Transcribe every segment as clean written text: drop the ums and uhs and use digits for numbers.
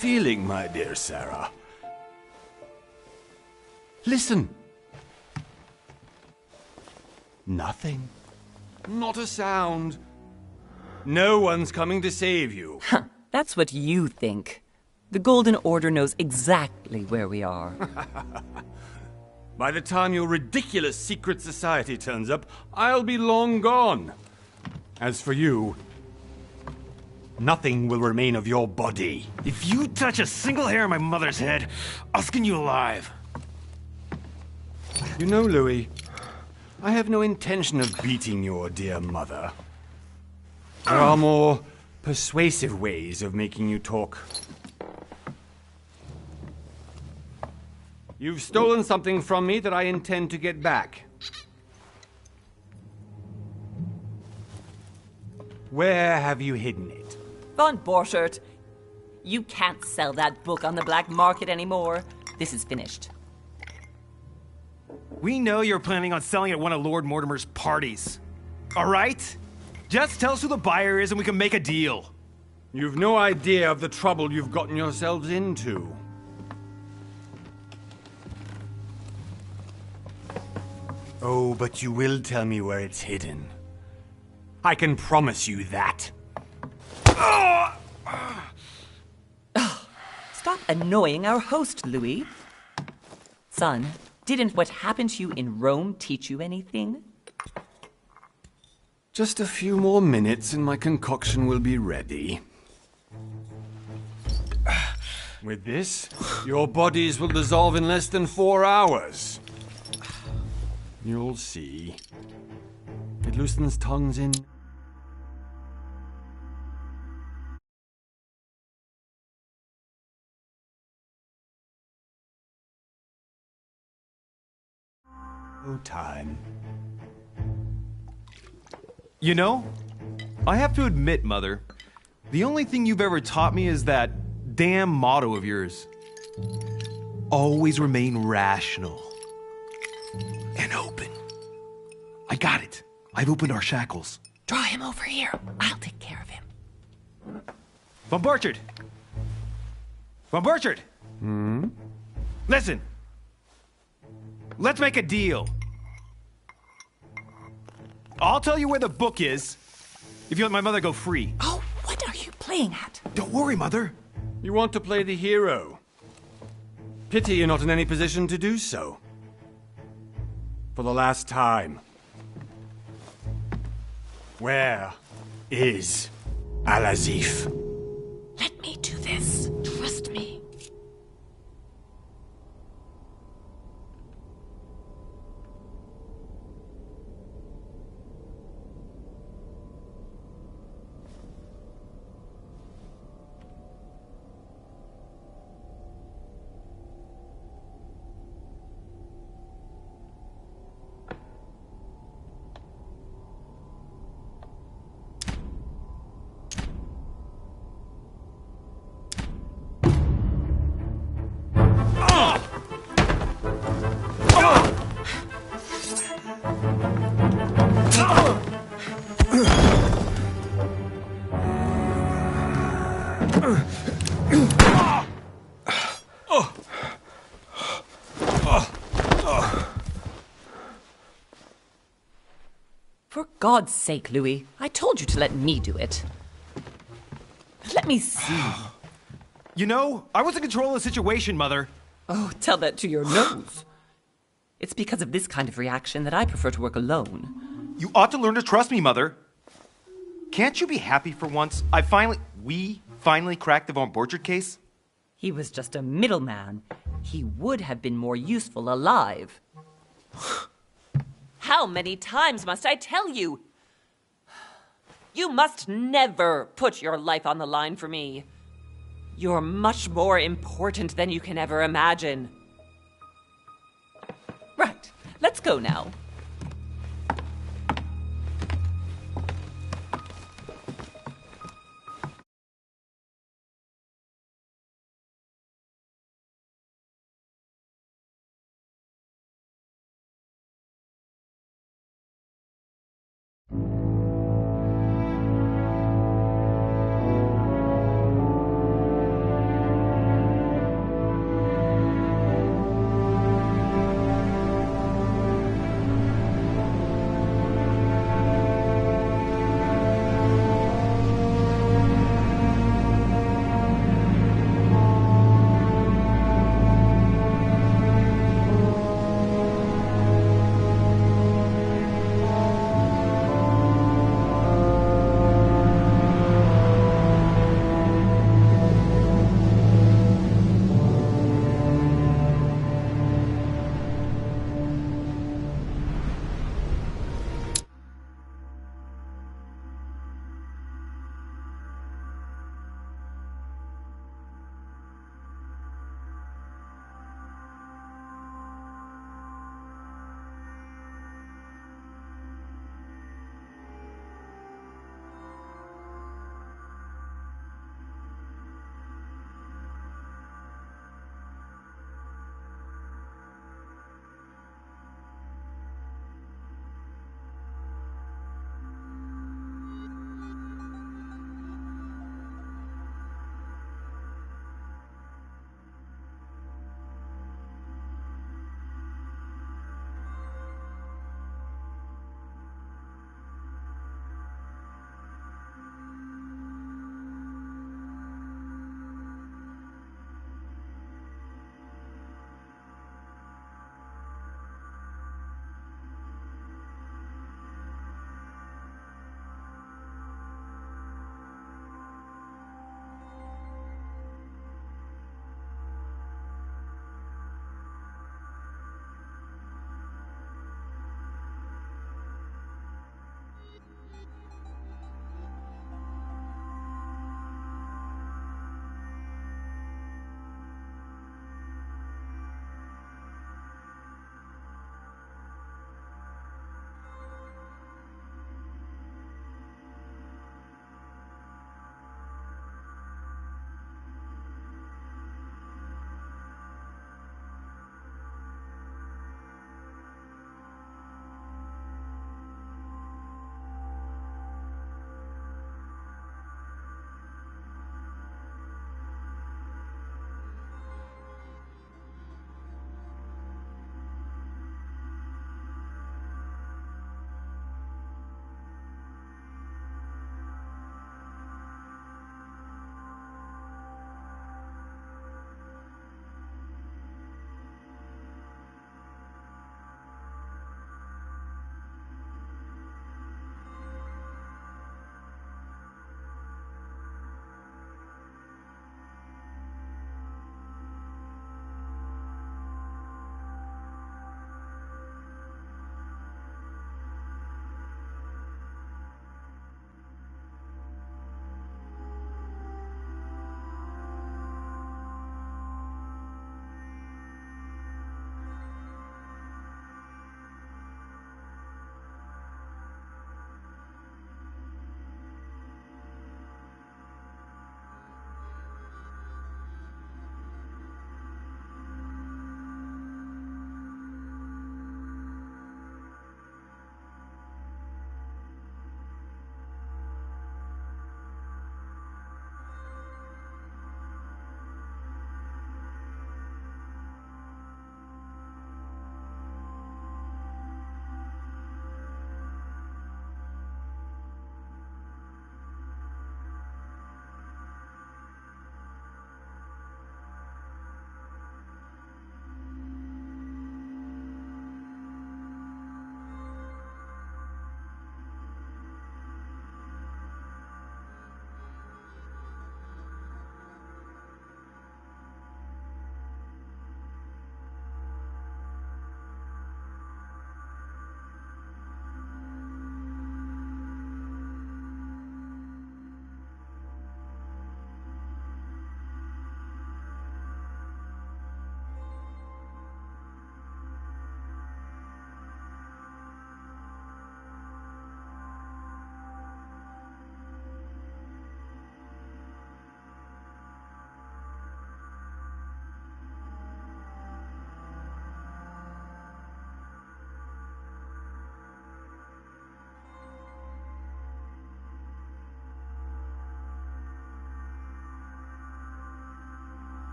Feeling, my dear Sarah. Listen. Nothing. Not a sound. No one's coming to save you. That's what you think. The Golden Order knows exactly where we are. By the time your ridiculous secret society turns up, I'll be long gone. As for you, nothing will remain of your body. If you touch a single hair on my mother's head, I'll skin you alive. You know, Louis, I have no intention of beating your dear mother. There are more persuasive ways of making you talk. You've stolen something from me that I intend to get back. Where have you hidden it? Von Borchert, you can't sell that book on the black market anymore. This is finished. We know you're planning on selling at one of Lord Mortimer's parties. All right? Just tell us who the buyer is and we can make a deal. You've no idea of the trouble you've gotten yourselves into. Oh, but you will tell me where it's hidden. I can promise you that. Stop annoying our host, Louis. Son, didn't what happened to you in Rome teach you anything? Just a few more minutes and my concoction will be ready. With this, your bodies will dissolve in less than 4 hours. You'll see. It loosens tongues in... no time. You know, I have to admit, Mother, the only thing you've ever taught me is that damn motto of yours. Always remain rational. And open. I got it. I've opened our shackles. Draw him over here. I'll take care of him. Von Borchert! Von Borchert! Listen. Let's make a deal. I'll tell you where the book is if you let my mother go free. Oh, what are you playing at? Don't worry, Mother. You want to play the hero. Pity you're not in any position to do so. For the last time. Where is Al-Azif? Let me do this. Trust me. For God's sake, Louis, I told you to let me do it. Let me see. You know, I was in control of the situation, Mother. Oh, tell that to your nose. It's because of this kind of reaction that I prefer to work alone. You ought to learn to trust me, Mother. Can't you be happy for once? We finally cracked the Von Borchert case? He was just a middleman. He would have been more useful alive. How many times must I tell you? You must never put your life on the line for me. You're much more important than you can ever imagine. Right, let's go now.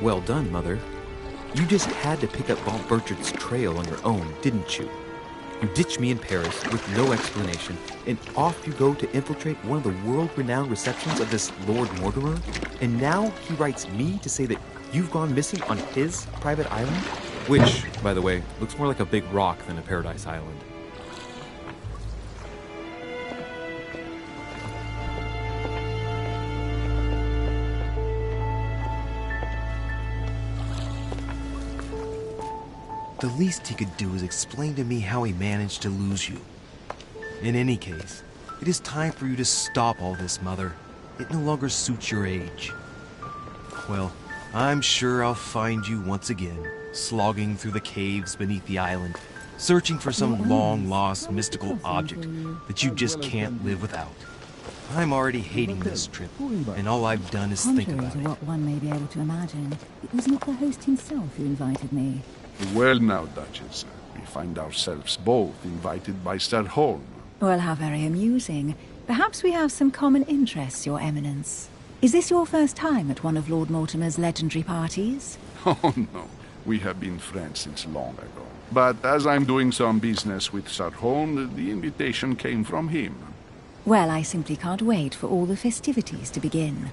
Well done, Mother. You just had to pick up Von Burchard's trail on your own, didn't you? You ditched me in Paris with no explanation, and off you go to infiltrate one of the world-renowned receptions of this Lord Mortimer? And now he writes me to say that you've gone missing on his private island? Which, by the way, looks more like a big rock than a paradise island. The least he could do is explain to me how he managed to lose you. In any case, it is time for you to stop all this, Mother. It no longer suits your age. Well, I'm sure I'll find you once again, slogging through the caves beneath the island, searching for some long-lost mystical object that you just can't live without. I'm already hating this trip, and all I've done is think Contrary about to it. what one may be able to imagine, it was not the host himself who invited me. Well now, Duchess, we find ourselves both invited by Sir Holm. Well, how very amusing. Perhaps we have some common interests, Your Eminence. Is this your first time at one of Lord Mortimer's legendary parties? Oh no, we have been friends since long ago. But as I'm doing some business with Sir Holm, the invitation came from him. Well, I simply can't wait for all the festivities to begin.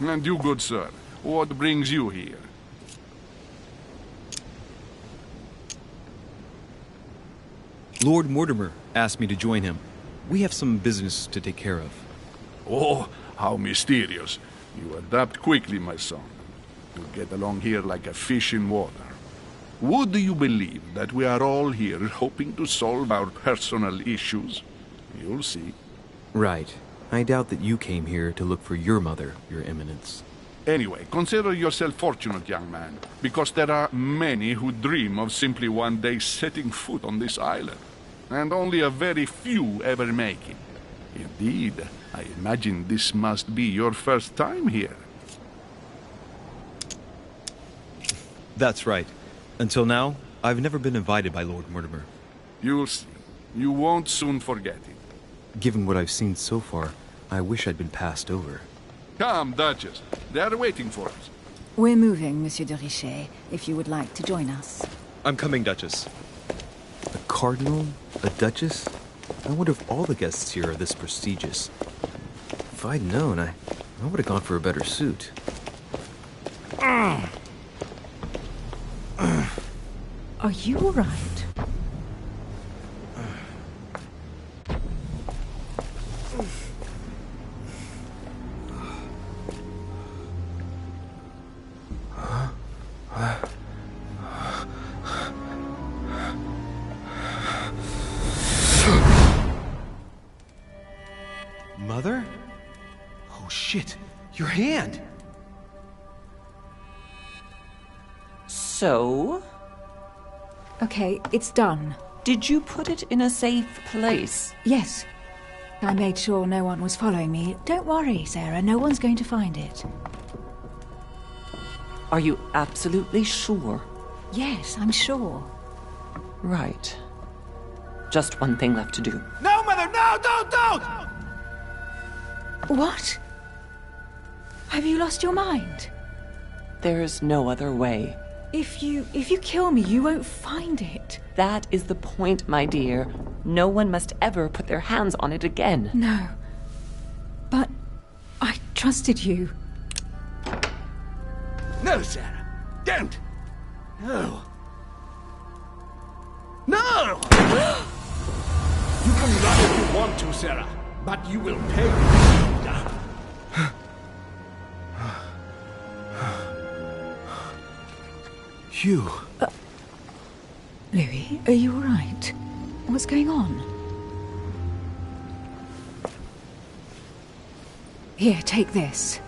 And you, good sir, what brings you here? Lord Mortimer asked me to join him. We have some business to take care of. Oh, how mysterious. You adapt quickly, my son. You get along here like a fish in water. Would you believe that we are all here hoping to solve our personal issues? You'll see. Right. I doubt that you came here to look for your mother, Your Eminence. Anyway, consider yourself fortunate, young man, because there are many who dream of simply one day setting foot on this island, and only a very few ever make it. Indeed, I imagine this must be your first time here. That's right. Until now, I've never been invited by Lord Mortimer. You'll see. You won't soon forget it. Given what I've seen so far, I wish I'd been passed over. Come, Duchess. They are waiting for us. We're moving, Monsieur de Richet, if you would like to join us. I'm coming, Duchess. A cardinal? A duchess? I wonder if all the guests here are this prestigious. If I'd known, I would have gone for a better suit. Are you all right? Mother? Oh shit, your hand! So, Okay, it's done. did you put it in a safe place? Yes. I made sure no one was following me. Don't worry, Sarah, no one's going to find it. Are you absolutely sure? Yes, I'm sure. Right. Just one thing left to do. No, Mother, no, don't! What? Have you lost your mind? There's no other way. If you kill me, you won't find it. That is the point, my dear. No one must ever put their hands on it again. No. But I trusted you. No, Sarah. Don't. No. No! You can run if you want to, Sarah, but you will pay. Hugh. Louis, are you all right? What's going on? Here, take this.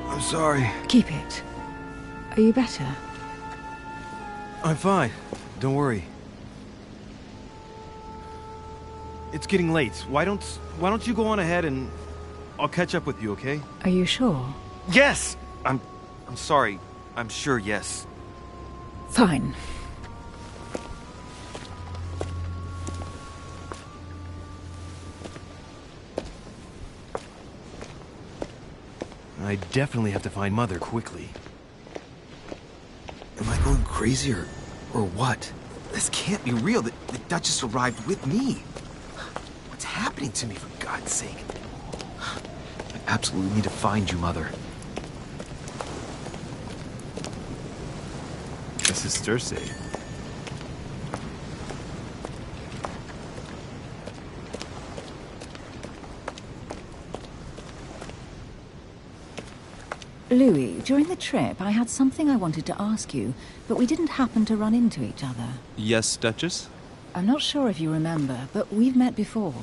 I'm sorry. Keep it. Are you better? I'm fine. Don't worry. It's getting late. Why don't you go on ahead and I'll catch up with you, okay? Are you sure? Yes! I'm sorry. I'm sure, yes. Fine. I definitely have to find Mother quickly. Am I going crazy or what? This can't be real. The Duchess arrived with me. What's happening to me, for God's sake? I absolutely need to find you, Mother. This is Circe. Louis, during the trip, I had something I wanted to ask you, but we didn't happen to run into each other. Yes, Duchess? I'm not sure if you remember, but we've met before.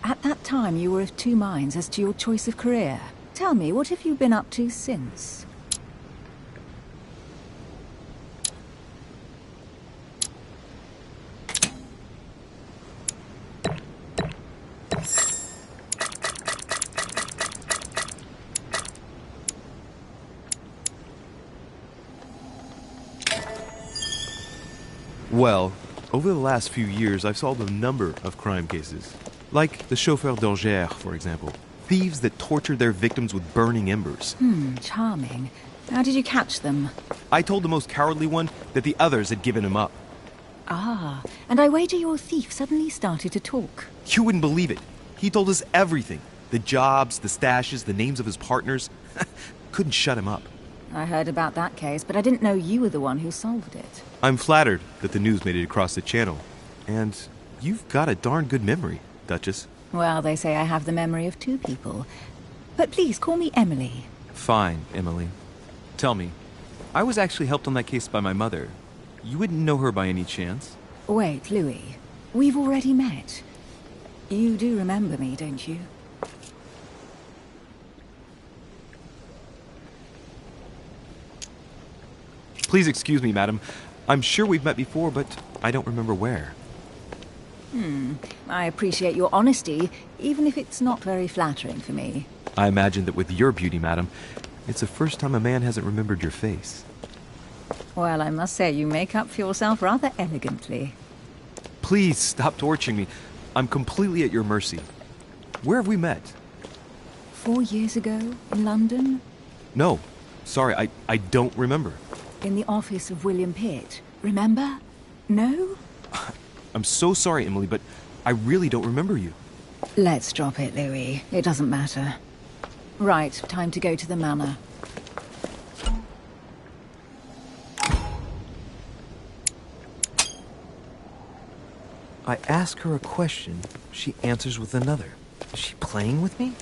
At that time, you were of two minds as to your choice of career. Tell me, what have you been up to since? Well, over the last few years, I've solved a number of crime cases. Like the chauffeur d'Angers, for example. Thieves that tortured their victims with burning embers. Charming. How did you catch them? I told the most cowardly one that the others had given him up. Ah, and I wager your thief suddenly started to talk. You wouldn't believe it. He told us everything. The jobs, the stashes, the names of his partners. Couldn't shut him up. I heard about that case, but I didn't know you were the one who solved it. I'm flattered that the news made it across the channel. And you've got a darn good memory, Duchess. Well, they say I have the memory of two people. But please, call me Emily. Fine, Emily. Tell me, I was actually helped on that case by my mother. You wouldn't know her by any chance? Wait, Louis. We've already met. You do remember me, don't you? Please excuse me, madam. I'm sure we've met before, but I don't remember where. I appreciate your honesty, even if it's not very flattering for me. I imagine that with your beauty, madam, it's the first time a man hasn't remembered your face. Well, I must say you make up for yourself rather elegantly. Please stop torturing me. I'm completely at your mercy. Where have we met? 4 years ago, in London? No. Sorry, I don't remember. In the office of William Pitt. Remember? No? I'm so sorry, Emily, but I really don't remember you. Let's drop it, Louis. It doesn't matter. Right, time to go to the manor. I ask her a question, she answers with another. Is she playing with me?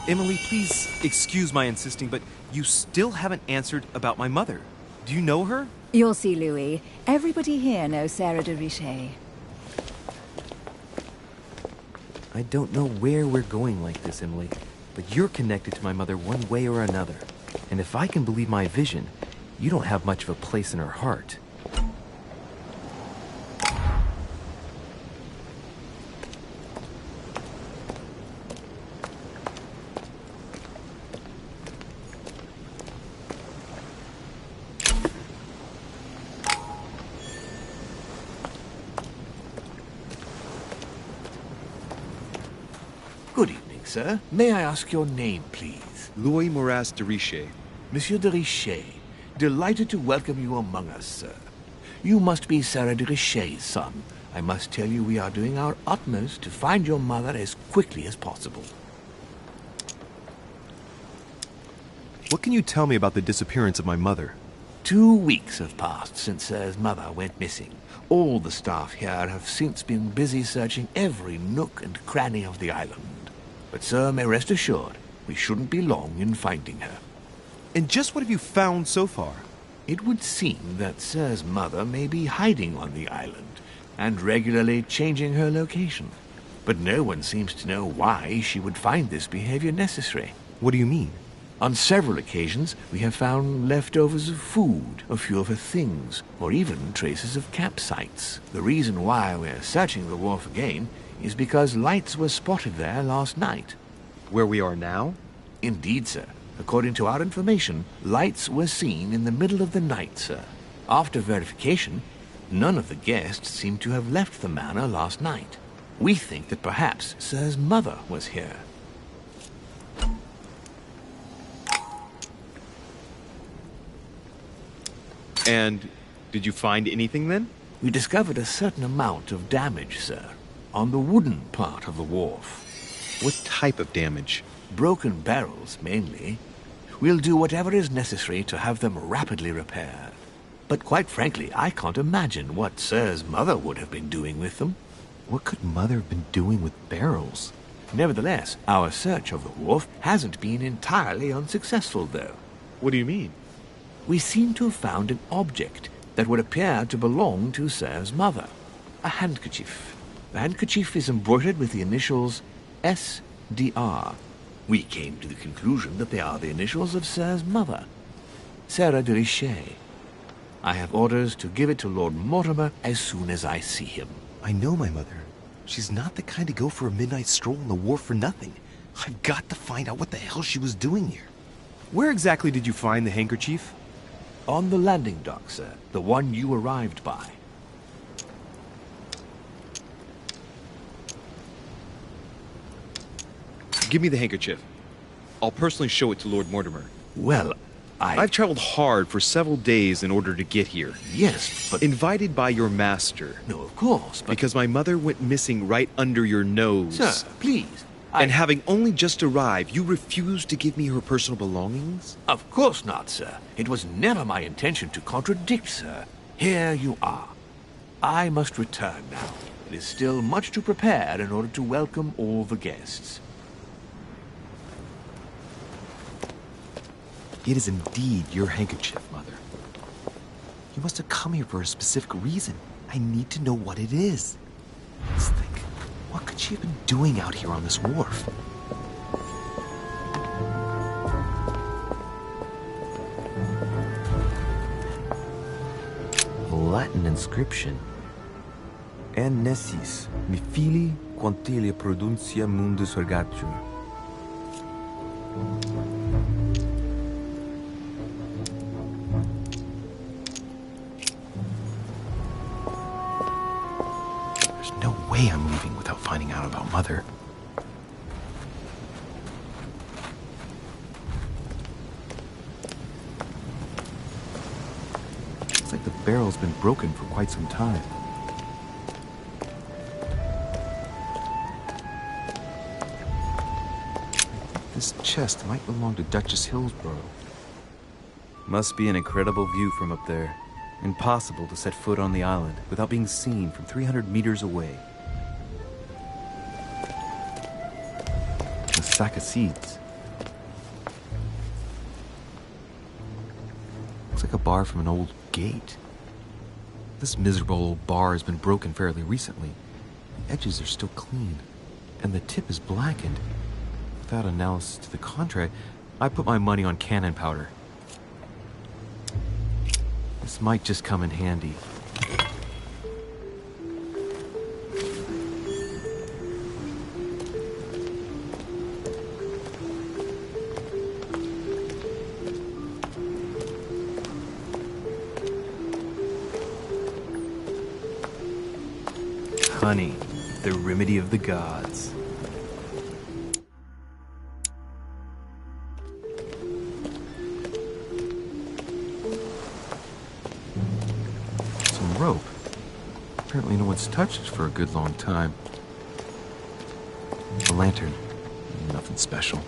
Emily, please excuse my insisting, but you still haven't answered about my mother. Do you know her? You'll see, Louis. Everybody here knows Sarah de Richet. I don't know where we're going like this, Emily, but you're connected to my mother one way or another. And if I can believe my vision, you don't have much of a place in her heart. Good evening, sir. May I ask your name, please? Louis Moras de Richet. Monsieur de Richet. Delighted to welcome you among us, sir. You must be Sarah de Richet's son. I must tell you we are doing our utmost to find your mother as quickly as possible. What can you tell me about the disappearance of my mother? 2 weeks have passed since Sir's mother went missing. All the staff here have since been busy searching every nook and cranny of the island. But Sir may rest assured, we shouldn't be long in finding her. And just what have you found so far? It would seem that Sir's mother may be hiding on the island and regularly changing her location. But no one seems to know why she would find this behavior necessary. What do you mean? On several occasions, we have found leftovers of food, a few of her things, or even traces of campsites. The reason why we're searching the wharf again is because lights were spotted there last night. Where we are now? Indeed, sir. According to our information, lights were seen in the middle of the night, sir. After verification, none of the guests seem to have left the manor last night. We think that perhaps Sir's mother was here. And did you find anything then? We discovered a certain amount of damage, sir, on the wooden part of the wharf. What type of damage? Broken barrels, mainly. We'll do whatever is necessary to have them rapidly repaired. But quite frankly, I can't imagine what Sir's mother would have been doing with them. What could Mother have been doing with barrels? Nevertheless, our search of the wharf hasn't been entirely unsuccessful, though. What do you mean? We seem to have found an object that would appear to belong to Sir's mother. A handkerchief. The handkerchief is embroidered with the initials S.D.R. We came to the conclusion that they are the initials of Sir's mother, Sarah de Richet. I have orders to give it to Lord Mortimer as soon as I see him. I know my mother. She's not the kind to go for a midnight stroll on the wharf for nothing. I've got to find out what the hell she was doing here. Where exactly did you find the handkerchief? On the landing dock, sir. The one you arrived by. Give me the handkerchief. I'll personally show it to Lord Mortimer. Well, I've traveled hard for several days in order to get here. Yes, but... Invited by your master. No, of course, but... Because my mother went missing right under your nose. Sir, please. And having only just arrived, you refused to give me her personal belongings? Of course not, sir. It was never my intention to contradict, sir. Here you are. I must return now. It is still much to prepare in order to welcome all the guests. It is indeed your handkerchief, Mother. You must have come here for a specific reason. I need to know what it is. Let's think. What could she have been doing out here on this wharf? A Latin inscription. En nessis, mi fili quantilia produncia mundus ergatur. I'm leaving without finding out about Mother. Looks like the barrel's been broken for quite some time. This chest might belong to Duchess Hillsborough. Must be an incredible view from up there. Impossible to set foot on the island without being seen from 300 meters away. A sack of seeds. Looks like a bar from an old gate. This miserable old bar has been broken fairly recently. The edges are still clean, and the tip is blackened. Without analysis to the contrary, I put my money on cannon powder. This might just come in handy. Honey, the remedy of the gods. Some rope. Apparently no one's touched it for a good long time. A lantern. Nothing special.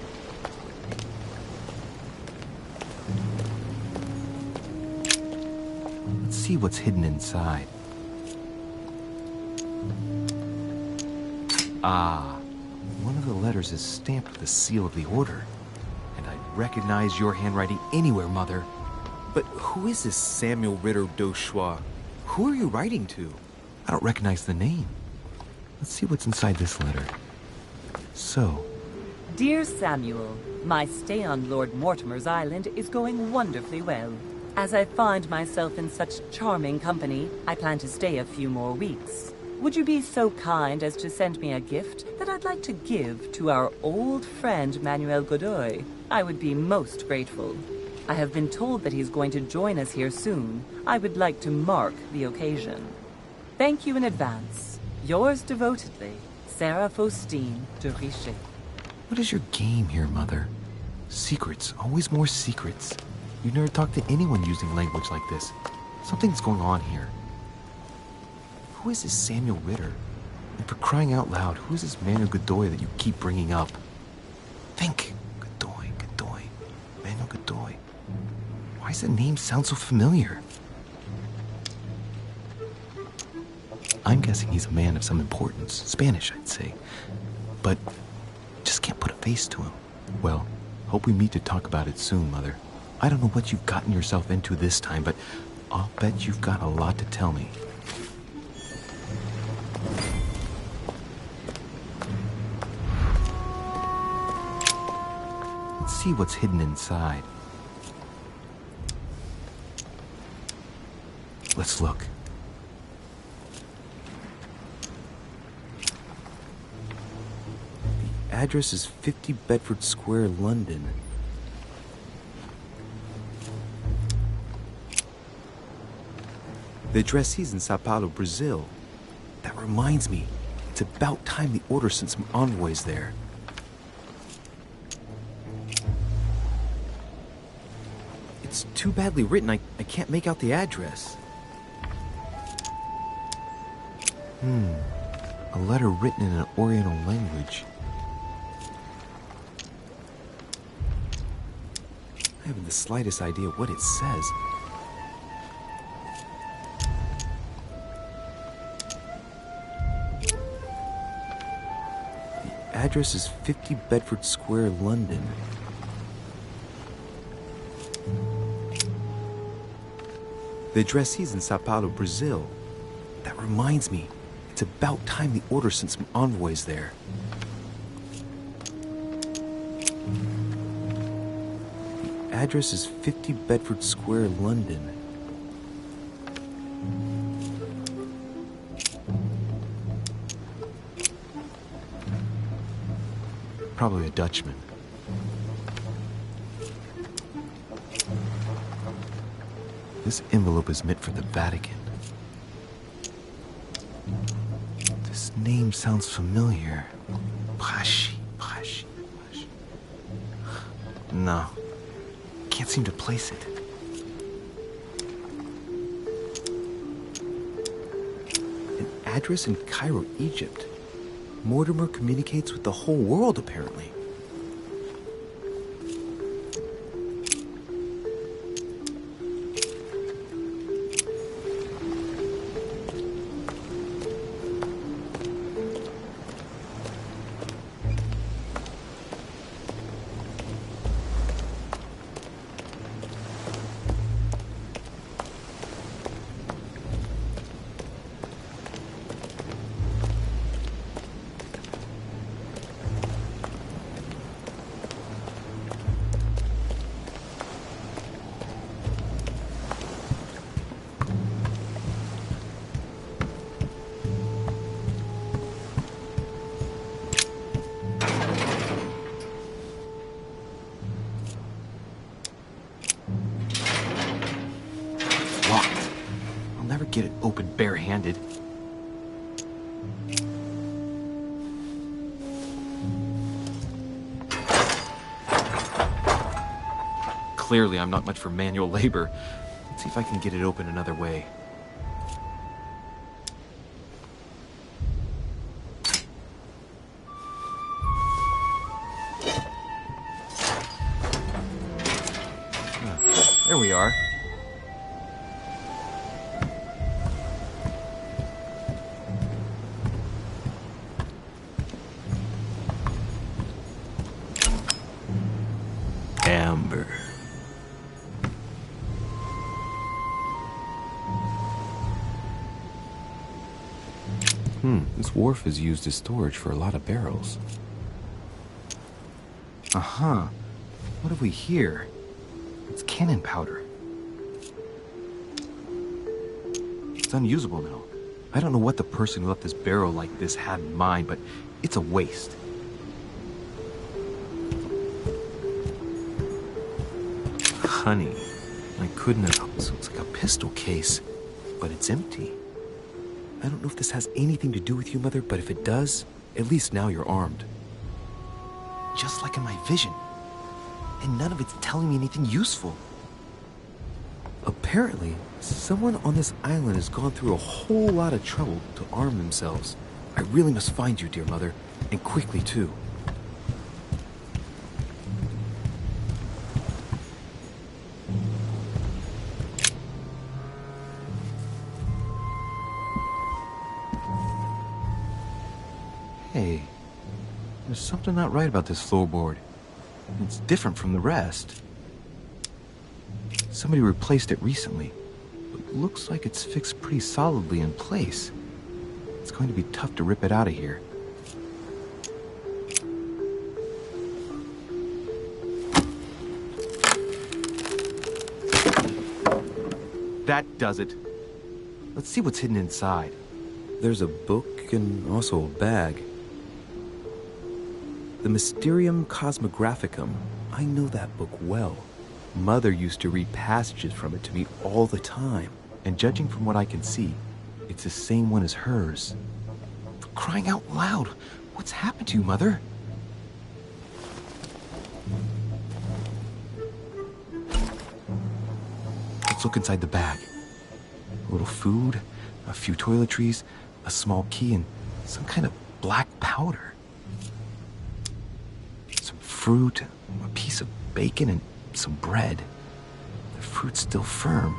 Let's see what's hidden inside. Ah, one of the letters is stamped with the seal of the Order. And I recognize your handwriting anywhere, Mother. But who is this Samuel Ritter d'Auchois? Who are you writing to? I don't recognize the name. Let's see what's inside this letter. So... Dear Samuel, my stay on Lord Mortimer's island is going wonderfully well. As I find myself in such charming company, I plan to stay a few more weeks. Would you be so kind as to send me a gift that I'd like to give to our old friend Manuel Godoy? I would be most grateful. I have been told that he's going to join us here soon. I would like to mark the occasion. Thank you in advance. Yours devotedly, Sarah Faustine de Richet. What is your game here, Mother? Secrets, always more secrets. You never talk to anyone using language like this. Something's going on here. Who is this Samuel Ritter? And for crying out loud, who is this Manuel Godoy that you keep bringing up? Think. Godoy. Manuel Godoy. Why does that name sound so familiar? I'm guessing he's a man of some importance. Spanish, I'd say. But just can't put a face to him. Well, hope we meet to talk about it soon, Mother. I don't know what you've gotten yourself into this time, but I'll bet you've got a lot to tell me. Let's see what's hidden inside. Let's look. The address is 50 Bedford Square, London. The addressee's in Sao Paulo, Brazil. That reminds me, it's about time the Order sent some envoys there. It's too badly written, I can't make out the address. A letter written in an Oriental language. I haven't the slightest idea what it says. The address is 50 Bedford Square, London. The addressee's in Sao Paulo, Brazil. That reminds me, it's about time the Order sent some envoys there. The address is 50 Bedford Square, London. Probably a Dutchman. This envelope is meant for the Vatican. This name sounds familiar. Pashi. No. Can't seem to place it. An address in Cairo, Egypt. Mortimer communicates with the whole world, apparently. Get it open barehanded. Clearly, I'm not much for manual labor. Let's see if I can get it open another way. There we are. Amber. This wharf is used as storage for a lot of barrels. What have we here? It's cannon powder. It's unusable now. I don't know what the person who left this barrel like this had in mind, but it's a waste. Honey. I couldn't have... So it's like a pistol case, but it's empty. I don't know if this has anything to do with you, Mother, but if it does, at least now you're armed. Just like in my vision. And none of it's telling me anything useful. Apparently, someone on this island has gone through a whole lot of trouble to arm themselves. I really must find you, dear mother, and quickly too. Hey, there's something not right about this floorboard. It's different from the rest. Somebody replaced it recently, but looks like it's fixed pretty solidly in place. It's going to be tough to rip it out of here. That does it. Let's see what's hidden inside. There's a book and also a bag. The Mysterium Cosmographicum. I know that book well. Mother used to read passages from it to me all the time. And judging from what I can see, it's the same one as hers. For crying out loud, what's happened to you, Mother? Let's look inside the bag. A little food, a few toiletries, a small key, and some kind of black powder. Some fruit, a piece of bacon, and some bread. The fruit's still firm.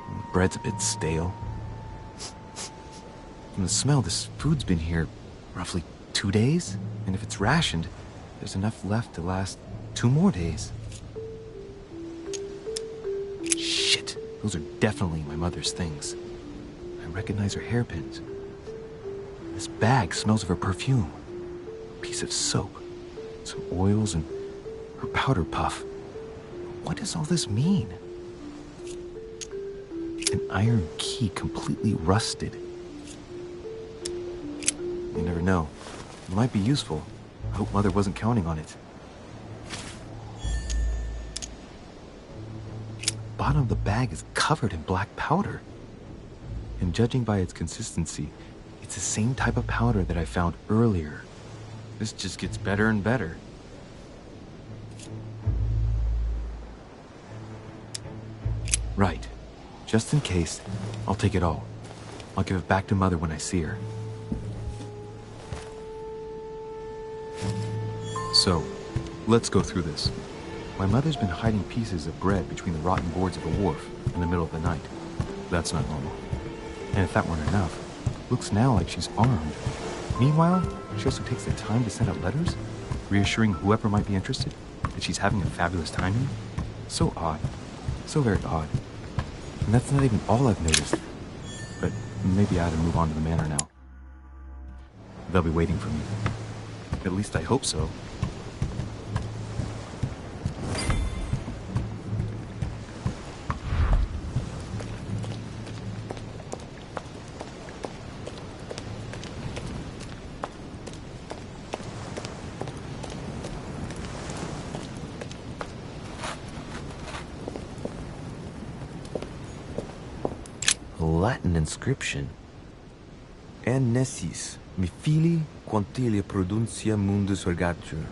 The bread's a bit stale. From the smell, this food's been here roughly 2 days. And if it's rationed, there's enough left to last 2 more days. Shit, those are definitely my mother's things. I recognize her hairpins. This bag smells of her perfume. A piece of soap, some oils, and her powder puff. What does all this mean? An iron key completely rusted. You never know. It might be useful. I hope Mother wasn't counting on it. The bottom of the bag is covered in black powder. And judging by its consistency, it's the same type of powder that I found earlier. This just gets better and better. Right. Just in case, I'll take it all. I'll give it back to Mother when I see her. So, let's go through this. My mother's been hiding pieces of bread between the rotten boards of a wharf in the middle of the night. That's not normal. And if that weren't enough, looks now like she's armed. Meanwhile, she also takes the time to send out letters, reassuring whoever might be interested that she's having a fabulous time here. So odd. So very odd. And that's not even all I've noticed. But maybe I ought to move on to the manor now. They'll be waiting for me. At least I hope so. Latin inscription. Annesis, mi fili quantilia produncia mundus ergatur.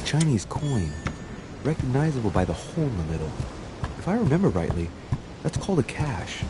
Chinese coin, recognizable by the hole in the middle. If I remember rightly, that's called a cash.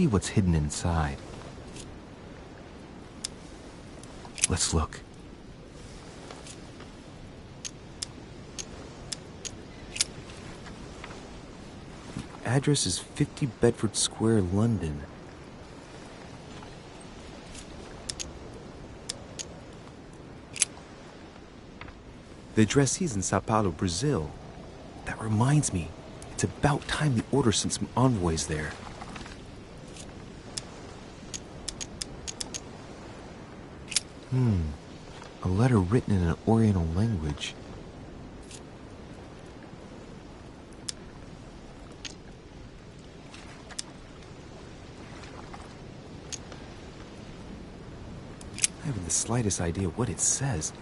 see what's hidden inside. Let's look. The address is 50 Bedford Square, London. The addressee's in Sao Paulo, Brazil. That reminds me, it's about time the Order sent some envoys there. A letter written in an Oriental language. I haven't the slightest idea what it says.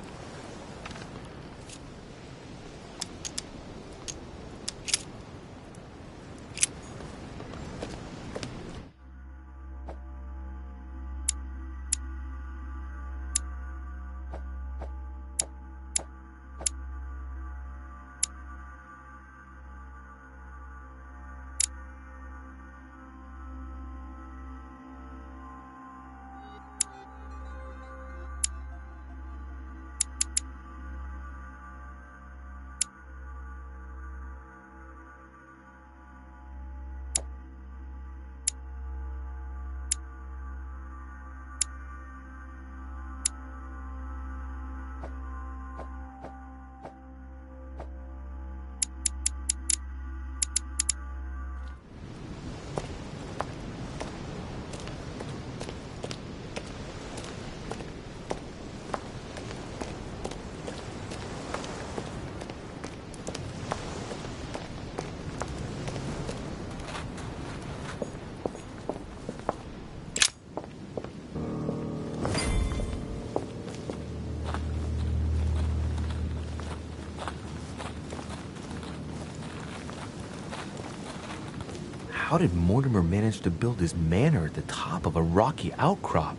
How did Mortimer manage to build his manor at the top of a rocky outcrop?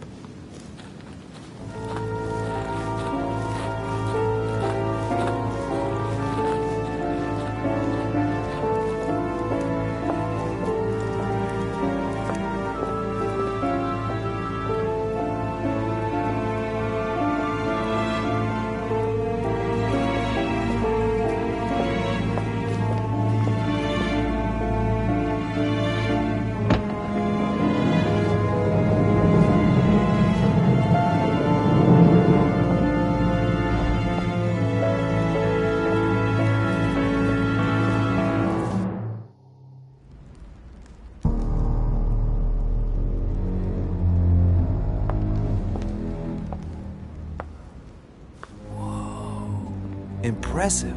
Impressive.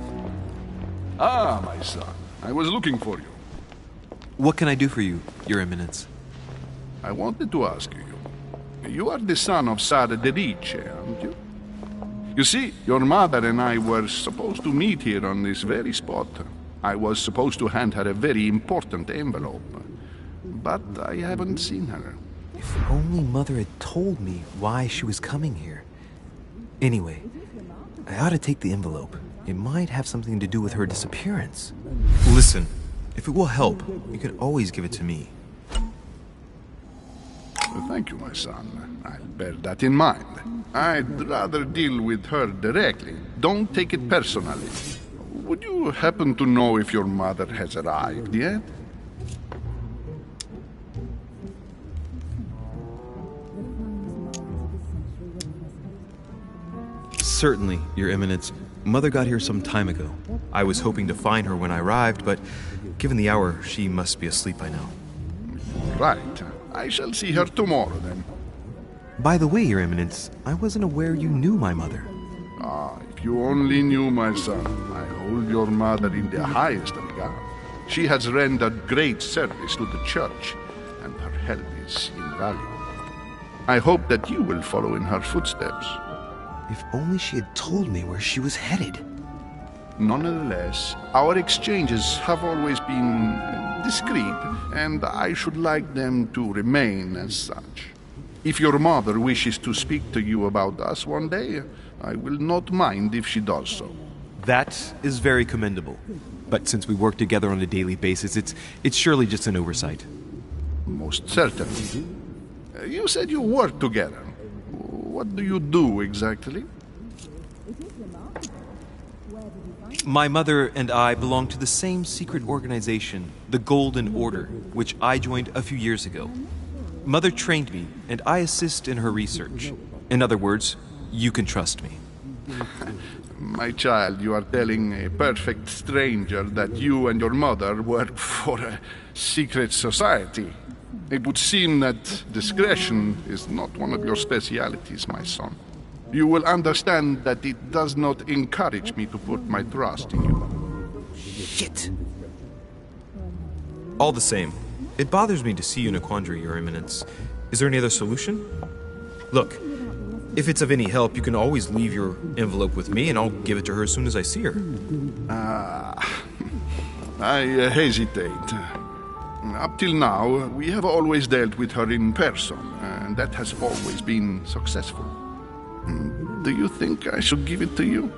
Ah, my son. I was looking for you. What can I do for you, Your Eminence? I wanted to ask you. You are the son of Sara de Riche, aren't you? You see, your mother and I were supposed to meet here on this very spot. I was supposed to hand her a very important envelope. But I haven't seen her. If only Mother had told me why she was coming here. Anyway, I ought to take the envelope. It might have something to do with her disappearance. Listen, if it will help, you can always give it to me. Well, thank you, my son. I'll bear that in mind. I'd rather deal with her directly. Don't take it personally. Would you happen to know if your mother has arrived yet? Certainly, Your Eminence. Mother got here some time ago. I was hoping to find her when I arrived, but given the hour, she must be asleep by now. Right. I shall see her tomorrow, then. By the way, Your Eminence, I wasn't aware you knew my mother. Ah, if you only knew, my son. I hold your mother in the highest regard. She has rendered great service to the church, and her help is invaluable. I hope that you will follow in her footsteps. If only she had told me where she was headed. Nonetheless, our exchanges have always been discreet, and I should like them to remain as such. If your mother wishes to speak to you about us one day, I will not mind if she does so. That is very commendable. But since we work together on a daily basis, it's surely just an oversight. Most certainly. You said you work together. What do you do exactly? My mother and I belong to the same secret organization, the Golden Order, which I joined a few years ago. Mother trained me, and I assist in her research. In other words, you can trust me. My child, you are telling a perfect stranger that you and your mother work for a secret society. It would seem that discretion is not one of your specialities, my son. You will understand that it does not encourage me to put my trust in you. Shit! All the same, it bothers me to see you in a quandary, Your Eminence. Is there any other solution? Look, if it's of any help, you can always leave your envelope with me and I'll give it to her as soon as I see her. I hesitate. Up till now, we have always dealt with her in person, and that has always been successful. Do you think I should give it to you?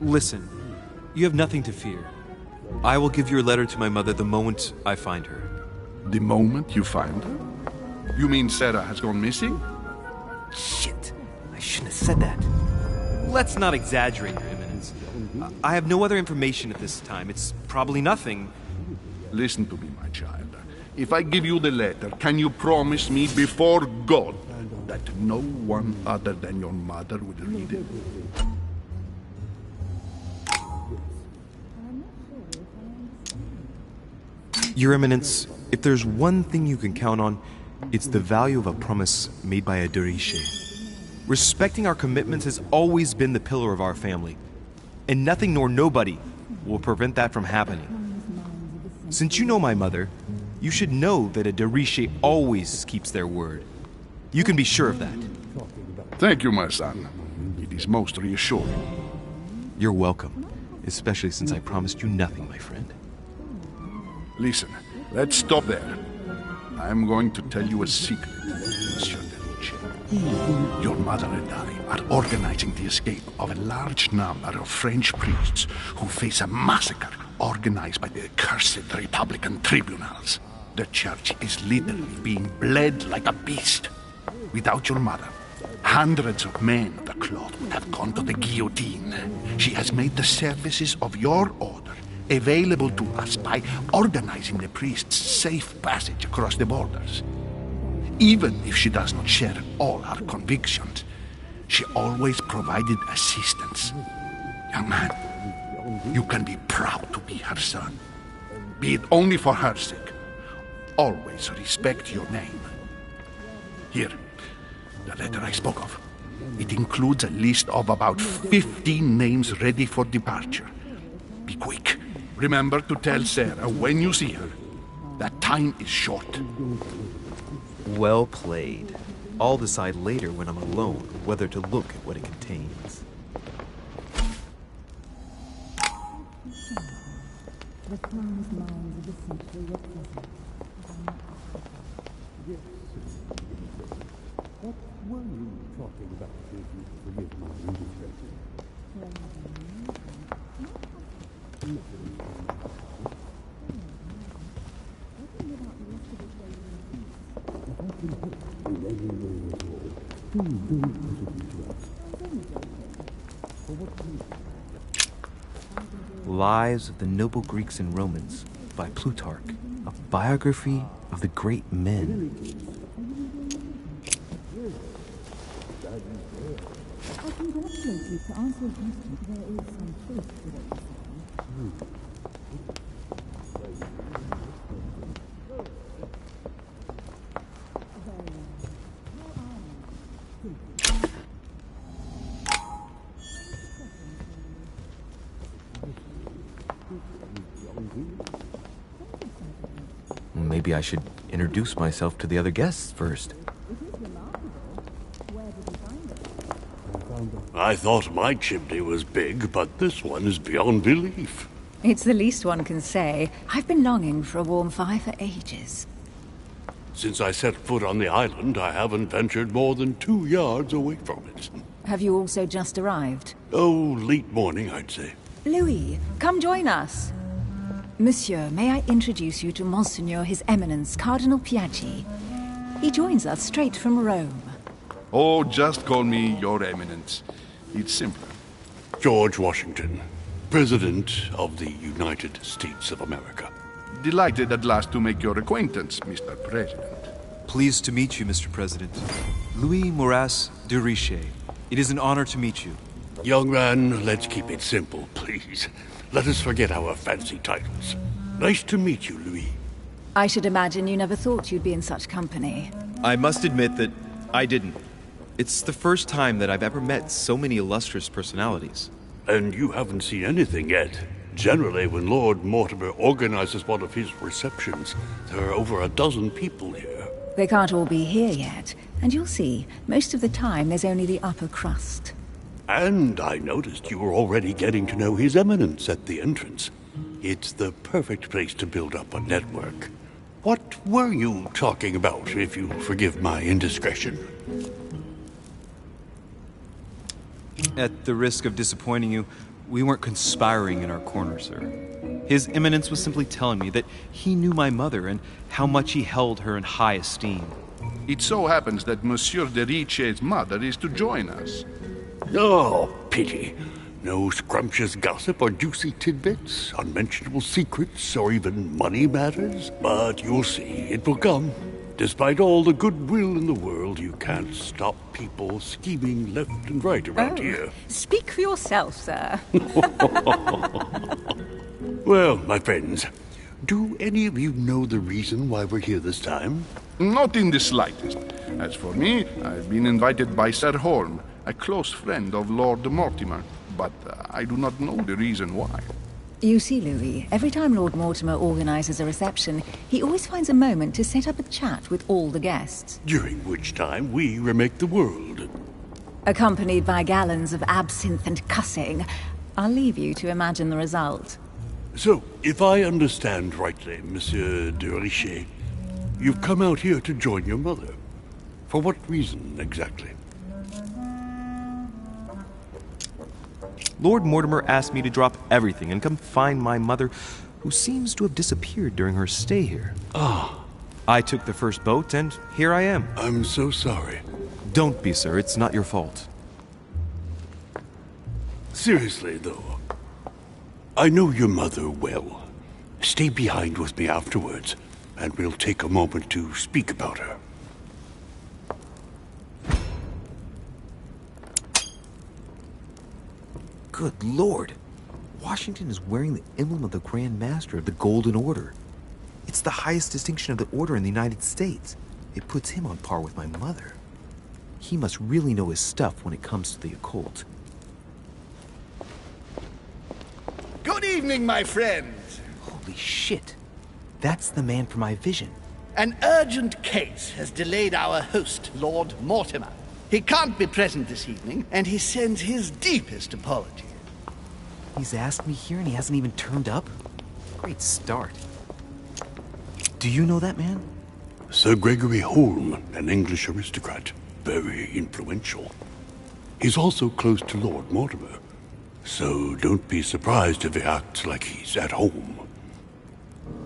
Listen, you have nothing to fear. I will give your letter to my mother the moment I find her. The moment you find her? You mean Sarah has gone missing? Shit! I shouldn't have said that. Let's not exaggerate, Your Eminence. I have no other information at this time. It's probably nothing. Listen to me, my child. If I give you the letter, can you promise me before God that no one other than your mother will read it? Your Eminence, if there's one thing you can count on, it's the value of a promise made by a Dervish. Respecting our commitments has always been the pillar of our family, and nothing nor nobody will prevent that from happening. Since you know my mother, you should know that a Dervish always keeps their word. You can be sure of that. Thank you, my son. It is most reassuring. You're welcome, especially since I promised you nothing, my friend. Listen, let's stop there. I'm going to tell you a secret, Monsieur Dervish. Your mother and I are organizing the escape of a large number of French priests who face a massacre organized by the accursed Republican tribunals. The church is literally being bled like a beast. Without your mother, hundreds of men of the cloth would have gone to the guillotine. She has made the services of your order available to us by organizing the priests' safe passage across the borders. Even if she does not share all our convictions, she always provided assistance. Young man, you can be proud to be her son. Be it only for her sake. Always respect your name. Here, the letter I spoke of. It includes a list of about 15 names ready for departure. Be quick. Remember to tell Sarah when you see her that time is short. Well played. I'll decide later when I'm alone whether to look at what it contains. Lives of the Noble Greeks and Romans by Plutarch, a biography of the great men. I congratulate you. To answer your question, there is some truth to what you're saying. Maybe I should introduce myself to the other guests first. I thought my chimney was big, but this one is beyond belief. It's the least one can say. I've been longing for a warm fire for ages. Since I set foot on the island, I haven't ventured more than 2 yards away from it. Have you also just arrived? Oh, late morning, I'd say. Louis, come join us. Monsieur, may I introduce you to Monseigneur His Eminence Cardinal Piaggi? He joins us straight from Rome. Oh, just call me Your Eminence. It's simpler. George Washington, President of the United States of America. Delighted at last to make your acquaintance, Mr. President. Pleased to meet you, Mr. President. Louis Moras de Richet. It is an honor to meet you. Young man, let's keep it simple, please. Let us forget our fancy titles. Nice to meet you, Louis. I should imagine you never thought you'd be in such company. I must admit that I didn't. It's the first time that I've ever met so many illustrious personalities. And you haven't seen anything yet. Generally, when Lord Mortimer organizes one of his receptions, there are over a dozen people here. They can't all be here yet, and you'll see, most of the time there's only the upper crust. And I noticed you were already getting to know His Eminence at the entrance. It's the perfect place to build up a network. What were you talking about, if you forgive my indiscretion? At the risk of disappointing you, we weren't conspiring in our corner, sir. His Eminence was simply telling me that he knew my mother and how much he held her in high esteem. It so happens that Monsieur de Richet's mother is to join us. Oh, pity. No scrumptious gossip or juicy tidbits, unmentionable secrets, or even money matters. But you'll see, it will come. Despite all the goodwill in the world, you can't stop people scheming left and right around here. Speak for yourself, sir. Well, my friends, do any of you know the reason why we're here this time? Not in the slightest. As for me, I've been invited by Sir Holm, a close friend of Lord Mortimer, but I do not know the reason why. You see, Louis, every time Lord Mortimer organizes a reception, he always finds a moment to set up a chat with all the guests. During which time we remake the world. Accompanied by gallons of absinthe and cussing. I'll leave you to imagine the result. So, if I understand rightly, Monsieur de Richet, you've come out here to join your mother. For what reason, exactly? Lord Mortimer asked me to drop everything and come find my mother, who seems to have disappeared during her stay here. Ah. I took the first boat, and here I am. I'm so sorry. Don't be, sir. It's not your fault. Seriously, though, I know your mother well. Stay behind with me afterwards, and we'll take a moment to speak about her. Good Lord! Washington is wearing the emblem of the Grand Master of the Golden Order. It's the highest distinction of the Order in the United States. It puts him on par with my mother. He must really know his stuff when it comes to the occult. Good evening, my friends. Holy shit. That's the man for my vision. An urgent case has delayed our host, Lord Mortimer. He can't be present this evening, and he sends his deepest apologies. He's asked me here and he hasn't even turned up? Great start. Do you know that man? Sir Gregory Holm, an English aristocrat. Very influential. He's also close to Lord Mortimer. So don't be surprised if he acts like he's at home.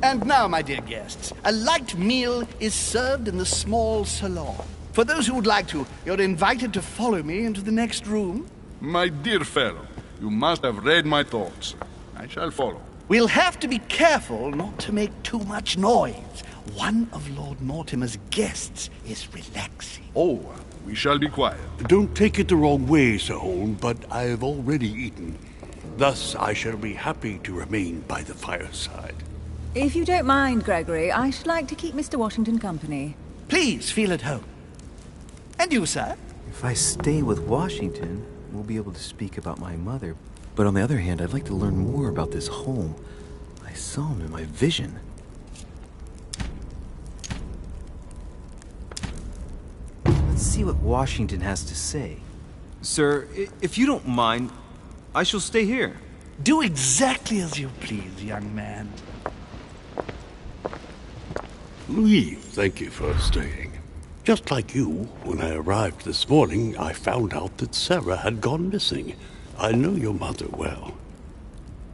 And now, my dear guests, a light meal is served in the small salon. For those who would like to, you're invited to follow me into the next room. My dear fellow, you must have read my thoughts. I shall follow. We'll have to be careful not to make too much noise. One of Lord Mortimer's guests is relaxing. Oh, we shall be quiet. Don't take it the wrong way, Sir Holm, but I have already eaten. Thus, I shall be happy to remain by the fireside. If you don't mind, Gregory, I should like to keep Mr. Washington company. Please feel at home. And you, sir? If I stay with Washington, we'll be able to speak about my mother. But on the other hand, I'd like to learn more about this home. I saw him in my vision. Let's see what Washington has to say. Sir, if you don't mind, I shall stay here. Do exactly as you please, young man. Louis, thank you for staying. Just like you, when I arrived this morning, I found out that Sarah had gone missing. I know your mother well.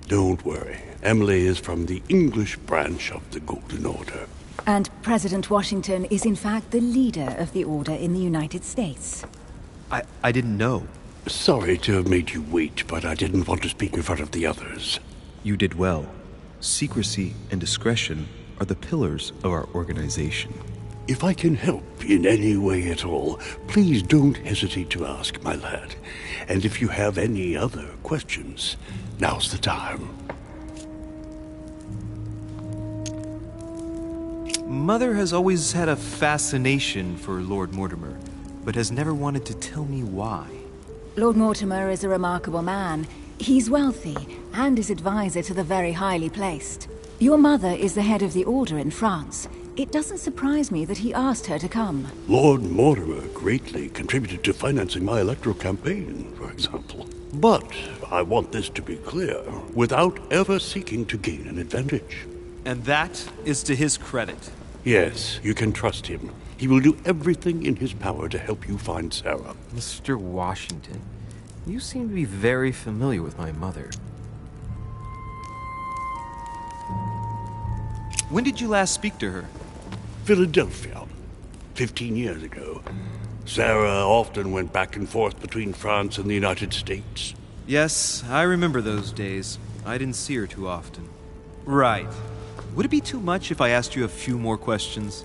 Don't worry. Emily is from the English branch of the Golden Order. And President Washington is in fact the leader of the Order in the United States. I didn't know. Sorry to have made you wait, but I didn't want to speak in front of the others. You did well. Secrecy and discretion are the pillars of our organization. If I can help in any way at all, please don't hesitate to ask, my lad. And if you have any other questions, now's the time. Mother has always had a fascination for Lord Mortimer, but has never wanted to tell me why. Lord Mortimer is a remarkable man. He's wealthy, and is advisor to the very highly placed. Your mother is the head of the Order in France. It doesn't surprise me that he asked her to come. Lord Mortimer greatly contributed to financing my electoral campaign, for example. But I want this to be clear, without ever seeking to gain an advantage. And that is to his credit. Yes, you can trust him. He will do everything in his power to help you find Sarah. Mr. Washington, you seem to be very familiar with my mother. When did you last speak to her? Philadelphia, 15 years ago. Sarah often went back and forth between France and the United States. Yes, I remember those days. I didn't see her too often. Right. Would it be too much if I asked you a few more questions?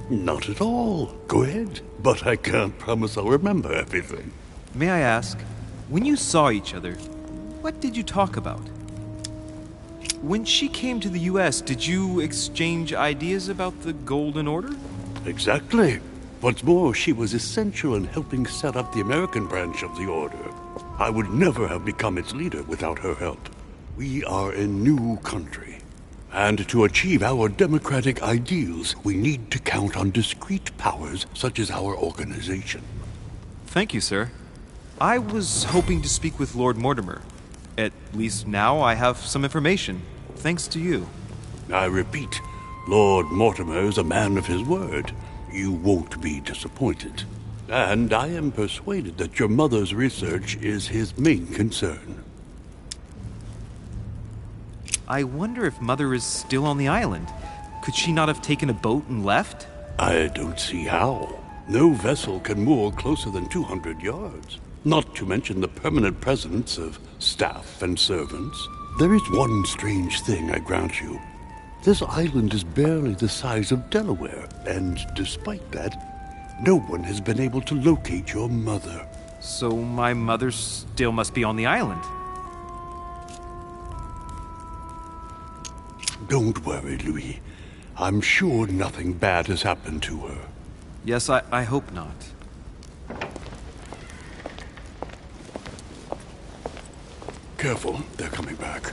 Not at all. Go ahead. But I can't promise I'll remember everything. May I ask, when you saw each other, what did you talk about? When she came to the U.S., did you exchange ideas about the Golden Order? Exactly. What's more, she was essential in helping set up the American branch of the Order. I would never have become its leader without her help. We are a new country. And to achieve our democratic ideals, we need to count on discrete powers such as our organization. Thank you, sir. I was hoping to speak with Lord Mortimer. At least now I have some information, thanks to you. I repeat, Lord Mortimer is a man of his word. You won't be disappointed. And I am persuaded that your mother's research is his main concern. I wonder if Mother is still on the island. Could she not have taken a boat and left? I don't see how. No vessel can moor closer than 200 yards. Not to mention the permanent presence of staff and servants. There is one strange thing, I grant you. This island is barely the size of Delaware, and despite that, no one has been able to locate your mother. So my mother still must be on the island. Don't worry, Louis. I'm sure nothing bad has happened to her. Yes, I hope not. Careful, they're coming back.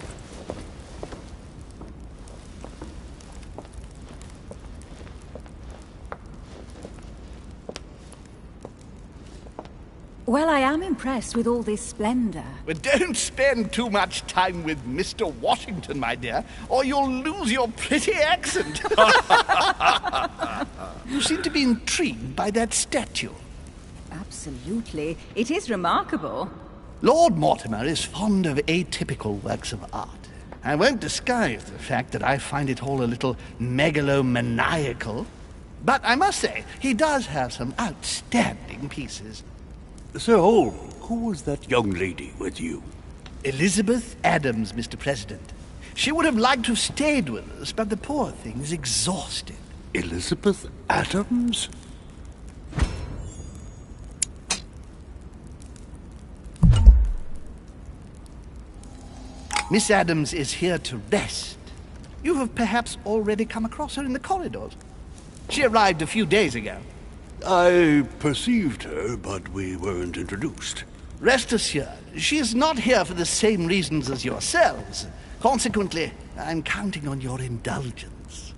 Well, I am impressed with all this splendor. But don't spend too much time with Mr. Washington, my dear, or you'll lose your pretty accent. You seem to be intrigued by that statue. Absolutely. It is remarkable. Lord Mortimer is fond of atypical works of art. I won't disguise the fact that I find it all a little megalomaniacal. But I must say, he does have some outstanding pieces. Sir Holm, who was that young lady with you? Elizabeth Adams, Mr. President. She would have liked to have stayed with us, but the poor thing is exhausted. Elizabeth Adams? Miss Adams is here to rest. You have perhaps already come across her in the corridors. She arrived a few days ago. I perceived her, but we weren't introduced. Rest assured, she is not here for the same reasons as yourselves. Consequently, I'm counting on your indulgence.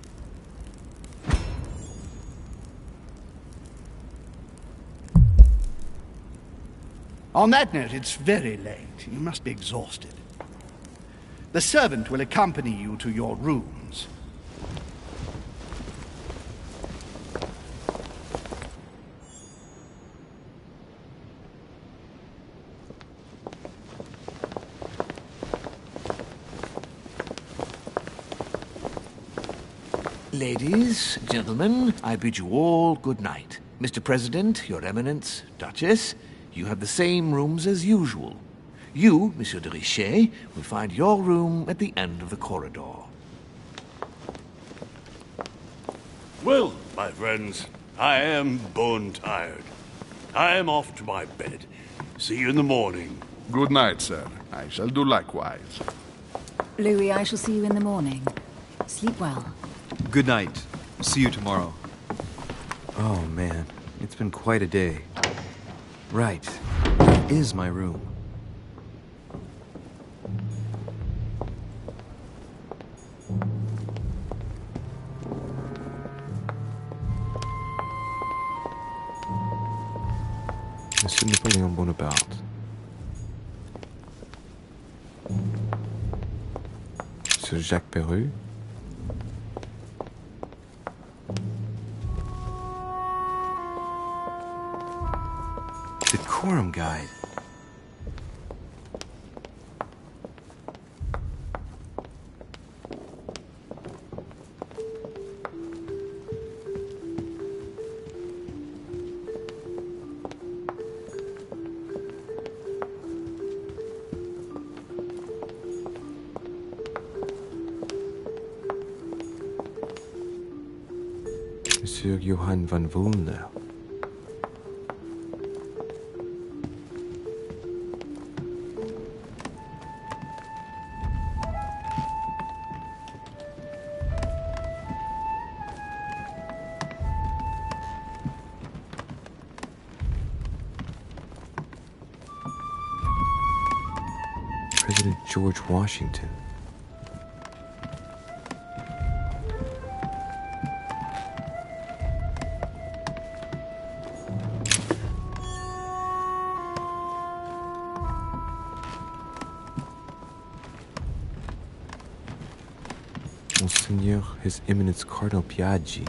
On that note, it's very late. You must be exhausted. The servant will accompany you to your rooms. Ladies, gentlemen, I bid you all good night. Mr. President, Your Eminence, Duchess, you have the same rooms as usual. You, Monsieur de Richet, will find your room at the end of the corridor. Well, my friends, I am bone tired. I am off to my bed. See you in the morning. Good night, sir. I shall do likewise. Louis, I shall see you in the morning. Sleep well. Good night. See you tomorrow. Oh, man. It's been quite a day. Right. Where is my room? Monsieur Napoleon Bonaparte. Monsieur Jacques Perru. Decorum Guide. Monsieur Johann van Woolner. President George Washington. Monseigneur His Eminence Cardinal Piaggi.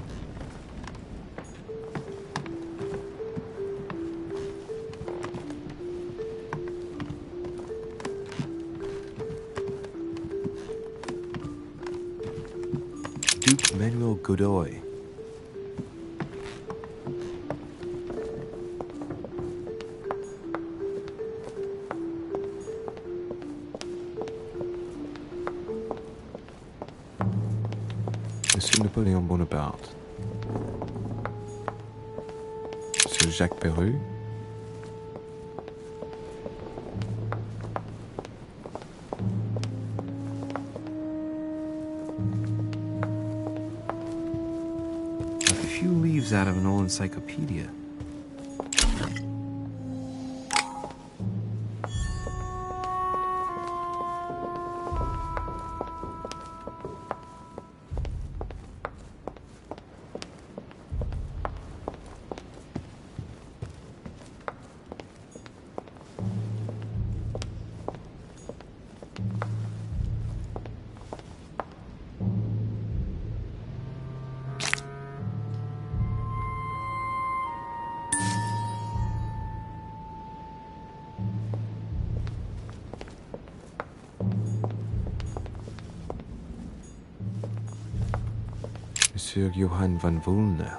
Duke Manuel Godoy. Monsieur Napoleon Bonaparte. Monsieur Jacques Perru. A few leaves out of an old encyclopedia. Monsieur Johann van Woolner.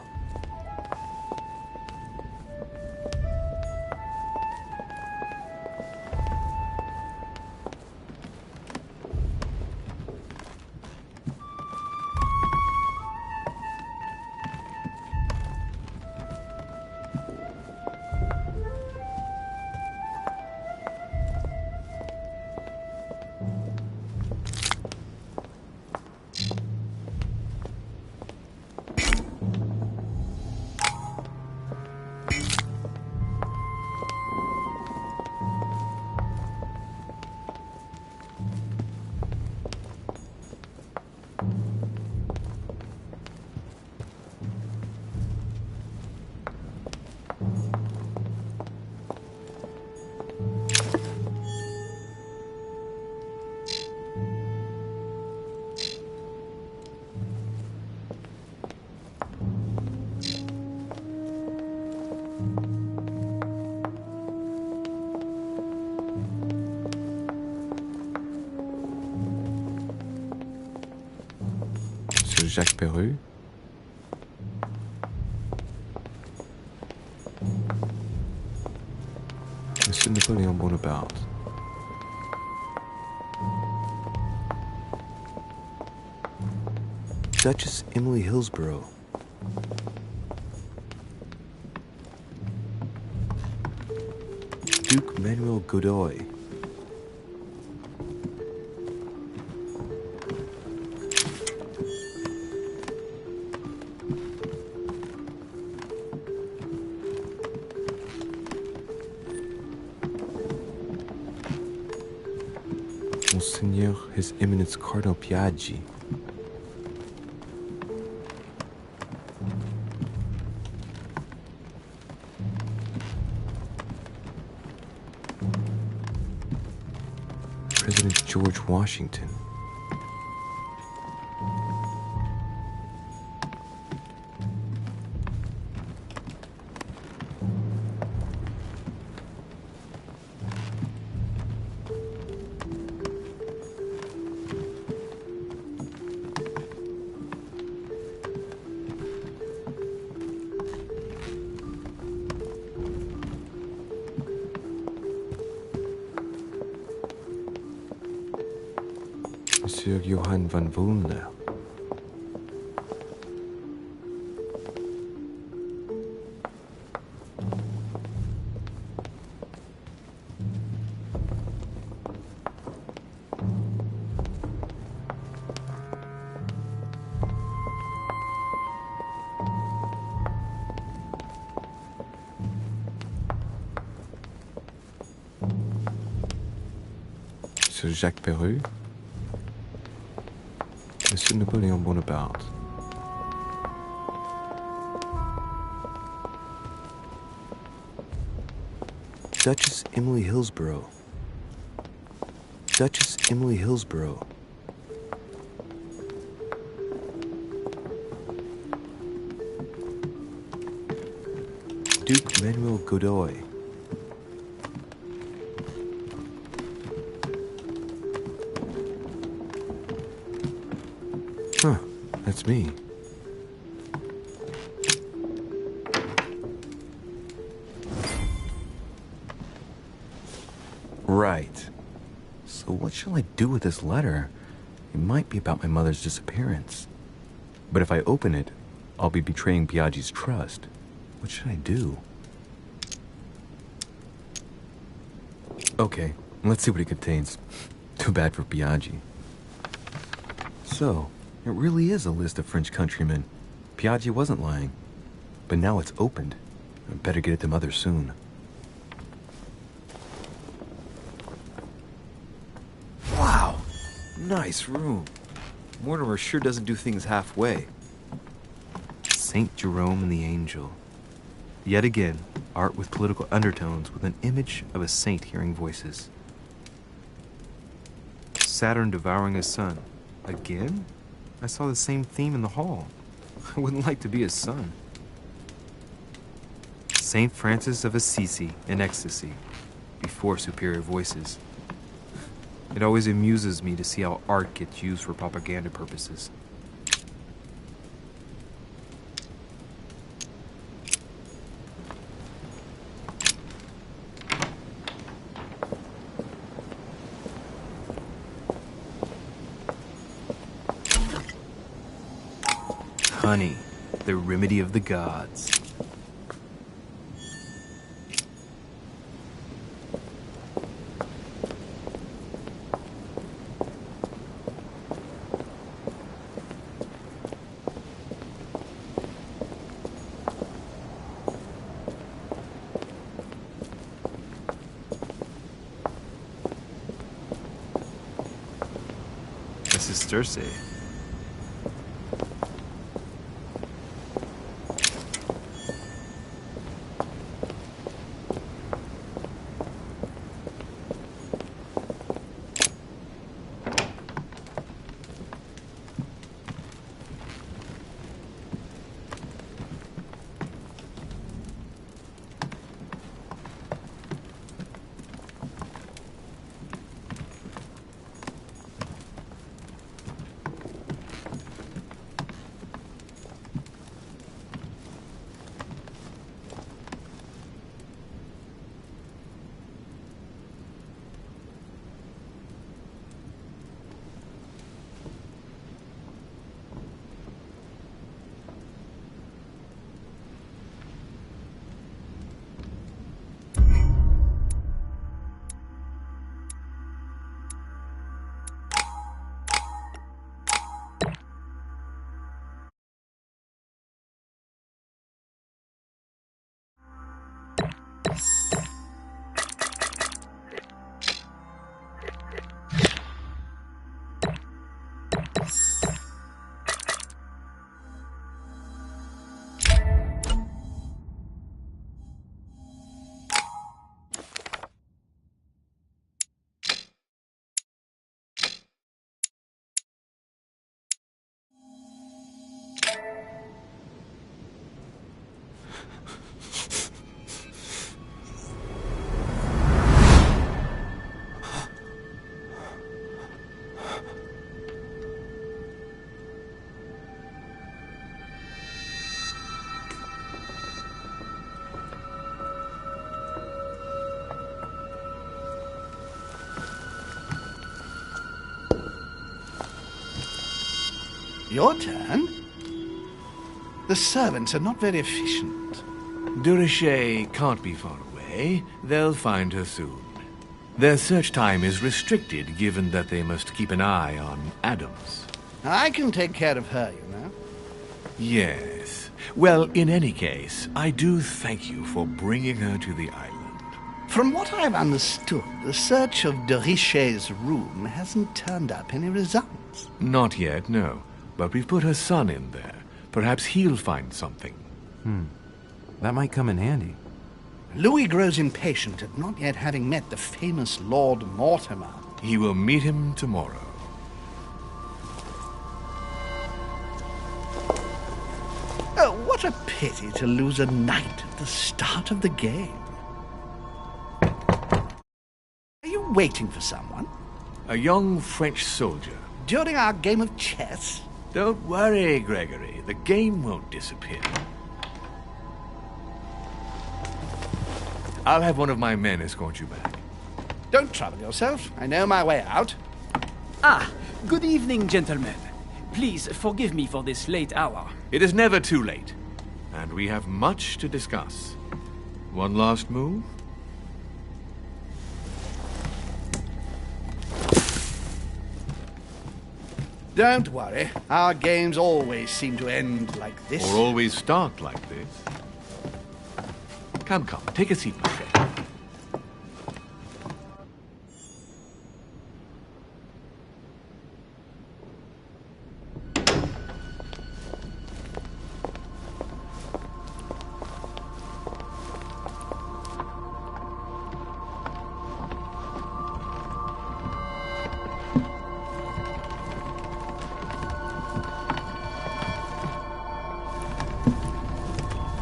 Jacques Perru. Monsieur Napoleon Bonaparte. Duchess Emily Hillsborough. Duke Manuel Godoy. Monseigneur His Eminence Cardinal Piaggi. President George Washington. Monsieur Johann van Woonler. Monsieur Jacques Perru. Monsieur Napoleon Bonaparte. Duchess Emily Hillsborough. Duchess Emily Hillsborough. Duke Manuel Godoy. Huh, that's me. Right. So what shall I do with this letter? It might be about my mother's disappearance. But if I open it, I'll be betraying Piaggi's trust. What should I do? Okay, let's see what it contains. Too bad for Piaggi. So, it really is a list of French countrymen. Piaggi wasn't lying. But now it's opened. I better get it to Mother soon. Wow! Nice room. Mortimer sure doesn't do things halfway. Saint Jerome and the Angel. Yet again, art with political undertones with an image of a saint hearing voices. Saturn devouring his son. Again? I saw the same theme in the hall. I wouldn't like to be his son. Saint Francis of Assisi in ecstasy, before superior voices. It always amuses me to see how art gets used for propaganda purposes. Honey, the remedy of the gods. This is Circe. Your turn? The servants are not very efficient. De Richet can't be far away. They'll find her soon. Their search time is restricted, given that they must keep an eye on Adams. I can take care of her, you know. Yes. Well, in any case, I do thank you for bringing her to the island. From what I've understood, the search of de Richet's room hasn't turned up any results. Not yet, no. But we've put her son in there. Perhaps he'll find something. That might come in handy. Louis grows impatient at not yet having met the famous Lord Mortimer. He will meet him tomorrow. Oh, what a pity to lose a knight at the start of the game. Are you waiting for someone? A young French soldier. During our game of chess? Don't worry, Gregory. The game won't disappear. I'll have one of my men escort you back. Don't trouble yourself. I know my way out. Ah, good evening, gentlemen. Please forgive me for this late hour. It is never too late, and we have much to discuss. One last move? Don't worry. Our games always seem to end like this. Or always start like this. Come, take a seat, my friend.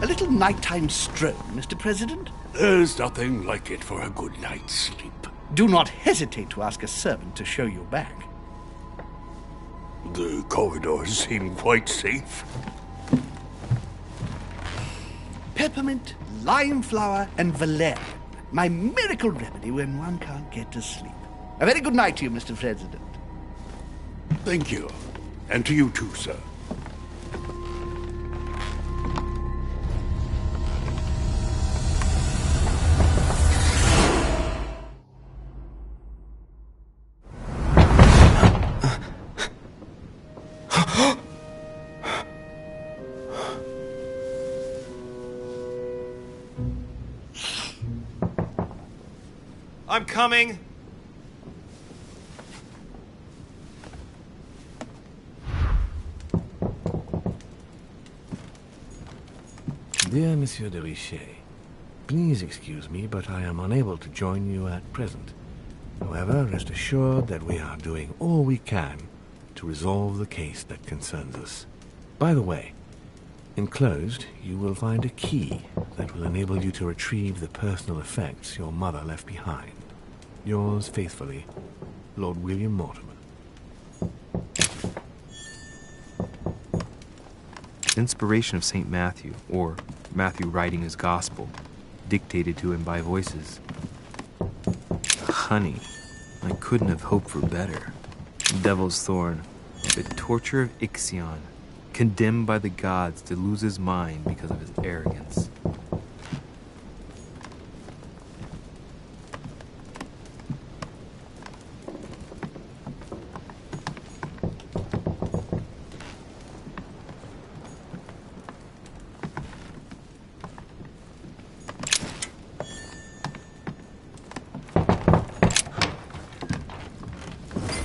A little nighttime stroll, Mr. President? There's nothing like it for a good night's sleep. Do not hesitate to ask a servant to show you back. The corridors seem quite safe. Peppermint, lime flower, and valerian. My miracle remedy when one can't get to sleep. A very good night to you, Mr. President. Thank you. And to you too, sir. I'm coming. Dear Monsieur de Richet, please excuse me, but I am unable to join you at present. However, rest assured that we are doing all we can to resolve the case that concerns us. By the way, enclosed, you will find a key that will enable you to retrieve the personal effects your mother left behind. Yours faithfully, Lord William Mortimer. Inspiration of St. Matthew, or Matthew writing his gospel, dictated to him by voices. Honey, I couldn't have hoped for better. Devil's Thorn, the torture of Ixion, condemned by the gods to lose his mind because of his arrogance.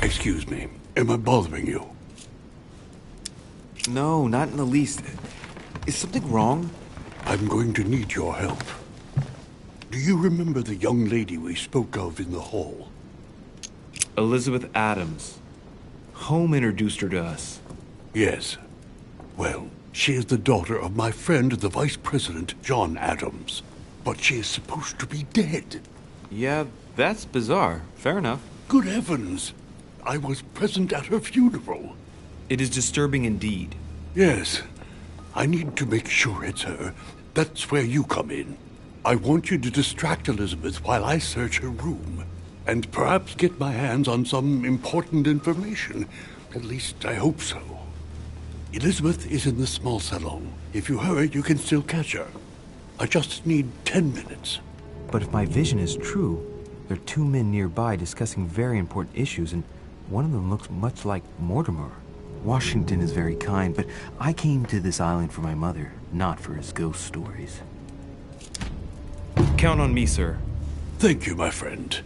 Excuse me. Am I bothering you? No, not in the least. Is something wrong? I'm going to need your help. Do you remember the young lady we spoke of in the hall? Elizabeth Adams. Home introduced her to us. Yes. Well, she is the daughter of my friend, the Vice President, John Adams. But she is supposed to be dead. Yeah, that's bizarre. Fair enough. Good heavens! I was present at her funeral. It is disturbing indeed. Yes. I need to make sure it's her. That's where you come in. I want you to distract Elizabeth while I search her room. And perhaps get my hands on some important information. At least I hope so. Elizabeth is in the small salon. If you hurry, you can still catch her. I just need 10 minutes. But if my vision is true, there are two men nearby discussing very important issues, and one of them looks much like Mortimer. Washington is very kind, but I came to this island for my mother, not for his ghost stories. Count on me, sir. Thank you, my friend.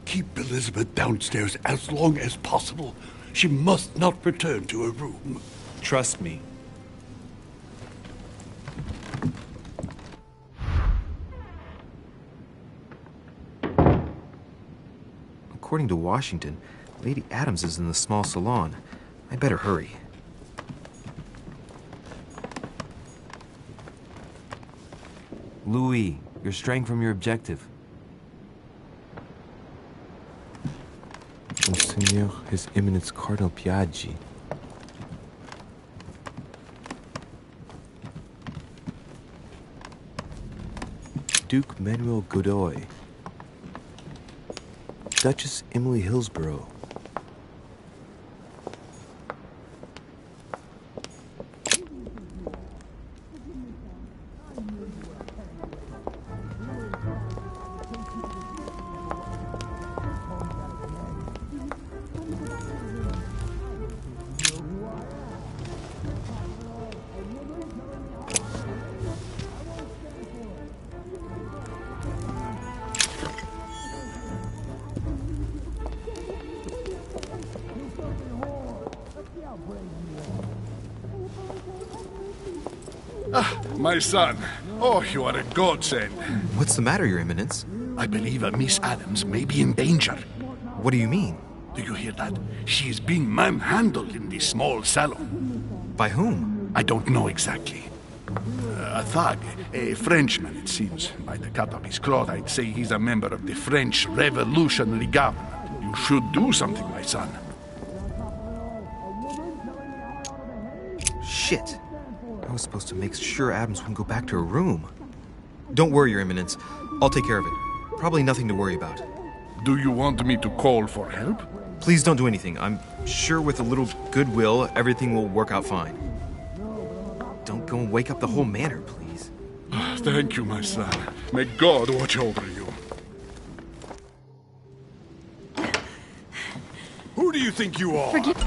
Keep Elizabeth downstairs as long as possible. She must not return to her room. Trust me. According to Washington, Lady Adams is in the small salon. I better hurry. Louis, you're straying from your objective. Monseigneur, His Eminence Cardinal Piaggi. Duke Manuel Godoy. Duchess Emily Hillsborough. My son. Oh, you are a godsend. What's the matter, Your Eminence? I believe Miss Adams may be in danger. What do you mean? Do you hear that? She is being manhandled in the small salon. By whom? I don't know exactly. A thug, a Frenchman, it seems. By the cut of his cloth, I'd say he's a member of the French Revolutionary Government. You should do something, my son. Shit. I was supposed to make sure Adams wouldn't go back to her room. Don't worry, Your Eminence. I'll take care of it. Probably nothing to worry about. Do you want me to call for help? Please don't do anything. I'm sure with a little goodwill, everything will work out fine. Don't go and wake up the whole manor, please. Thank you, my son. May God watch over you. Who do you think you are? Forgive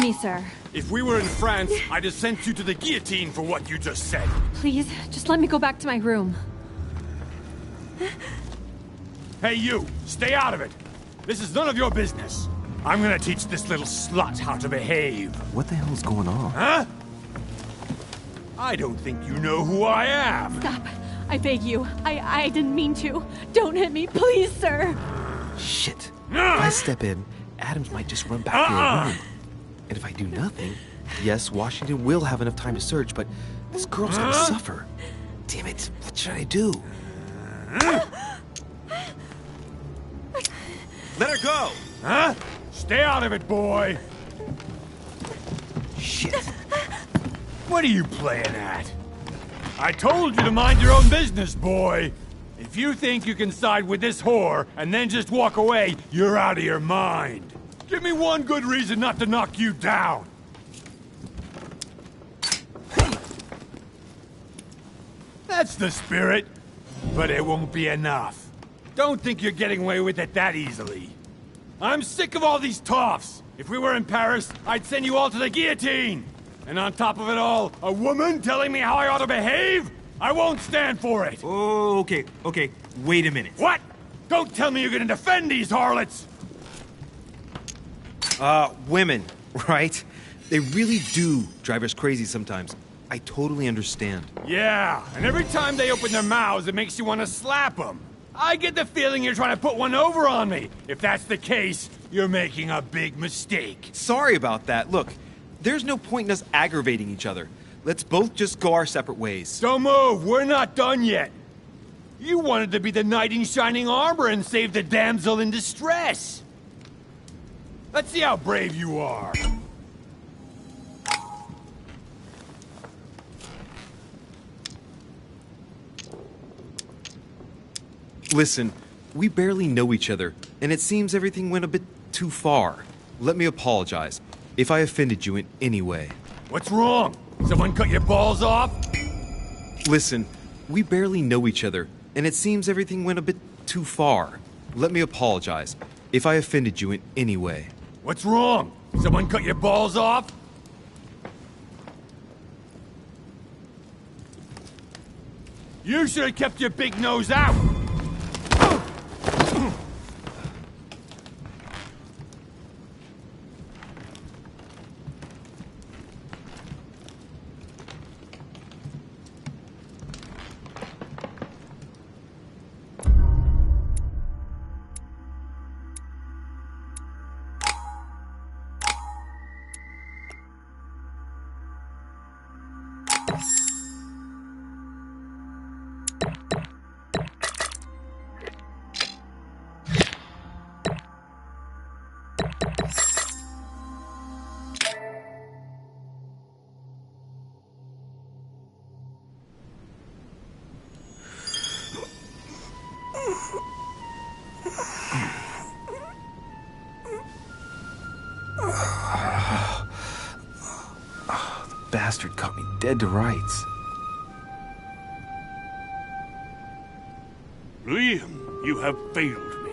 me, sir. If we were in France, I'd have sent you to the guillotine for what you just said. Please, just let me go back to my room. Hey, you! Stay out of it! This is none of your business. I'm gonna teach this little slut how to behave. What the hell's going on? Huh? I don't think you know who I am. Stop. I beg you. I didn't mean to. Don't hit me, please, sir. Shit. If I step in, Adams might just run back to her room. And if I do nothing, yes, Washington will have enough time to search, but this girl's gonna suffer. Damn it, what should I do? Let her go! Huh? Stay out of it, boy! Shit. What are you playing at? I told you to mind your own business, boy! If you think you can side with this whore and then just walk away, you're out of your mind. Give me one good reason not to knock you down. That's the spirit, but it won't be enough. Don't think you're getting away with it that easily. I'm sick of all these toffs. If we were in Paris, I'd send you all to the guillotine. And on top of it all, a woman telling me how I ought to behave? I won't stand for it. Oh, okay. Wait a minute. What? Don't tell me you're gonna defend these harlots. Women, right? They really do drive us crazy sometimes. I totally understand. Yeah, and every time they open their mouths, it makes you want to slap them. I get the feeling you're trying to put one over on me. If that's the case, you're making a big mistake. Sorry about that. Look, there's no point in us aggravating each other. Let's both just go our separate ways. Don't move. We're not done yet. You wanted to be the knight in shining armor and save the damsel in distress. Let's see how brave you are. Listen, we barely know each other, and it seems everything went a bit too far. Let me apologize. If I offended you in any way. What's wrong? Someone cut your balls off? Listen, we barely know each other, and it seems everything went a bit too far. Let me apologize if I offended you in any way. What's wrong? Someone cut your balls off? You should have kept your big nose out! Bastard cut me dead to rights. Liam, you have failed me.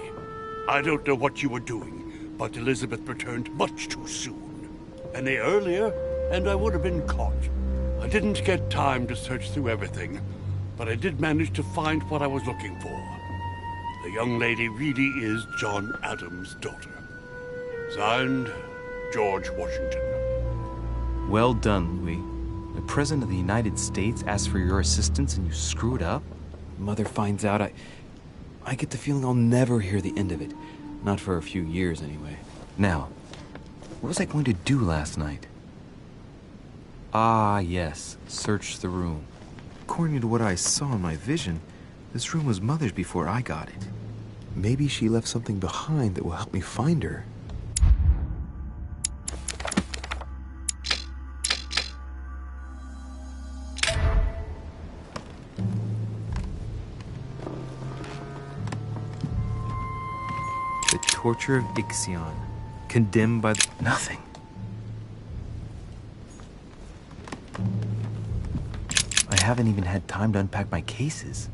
I don't know what you were doing, but Elizabeth returned much too soon. Any earlier, and I would have been caught. I didn't get time to search through everything, but I did manage to find what I was looking for. The young lady really is John Adams' daughter. Signed, George Washington. Well done, Louis. The President of the United States asked for your assistance and you screwed up? Mother finds out, I get the feeling I'll never hear the end of it. Not for a few years, anyway. Now, what was I going to do last night? Ah, yes. Search the room. According to what I saw in my vision, this room was Mother's before I got it. Maybe she left something behind that will help me find her. The Torture of Ixion. Condemned by nothing. I haven't even had time to unpack my cases.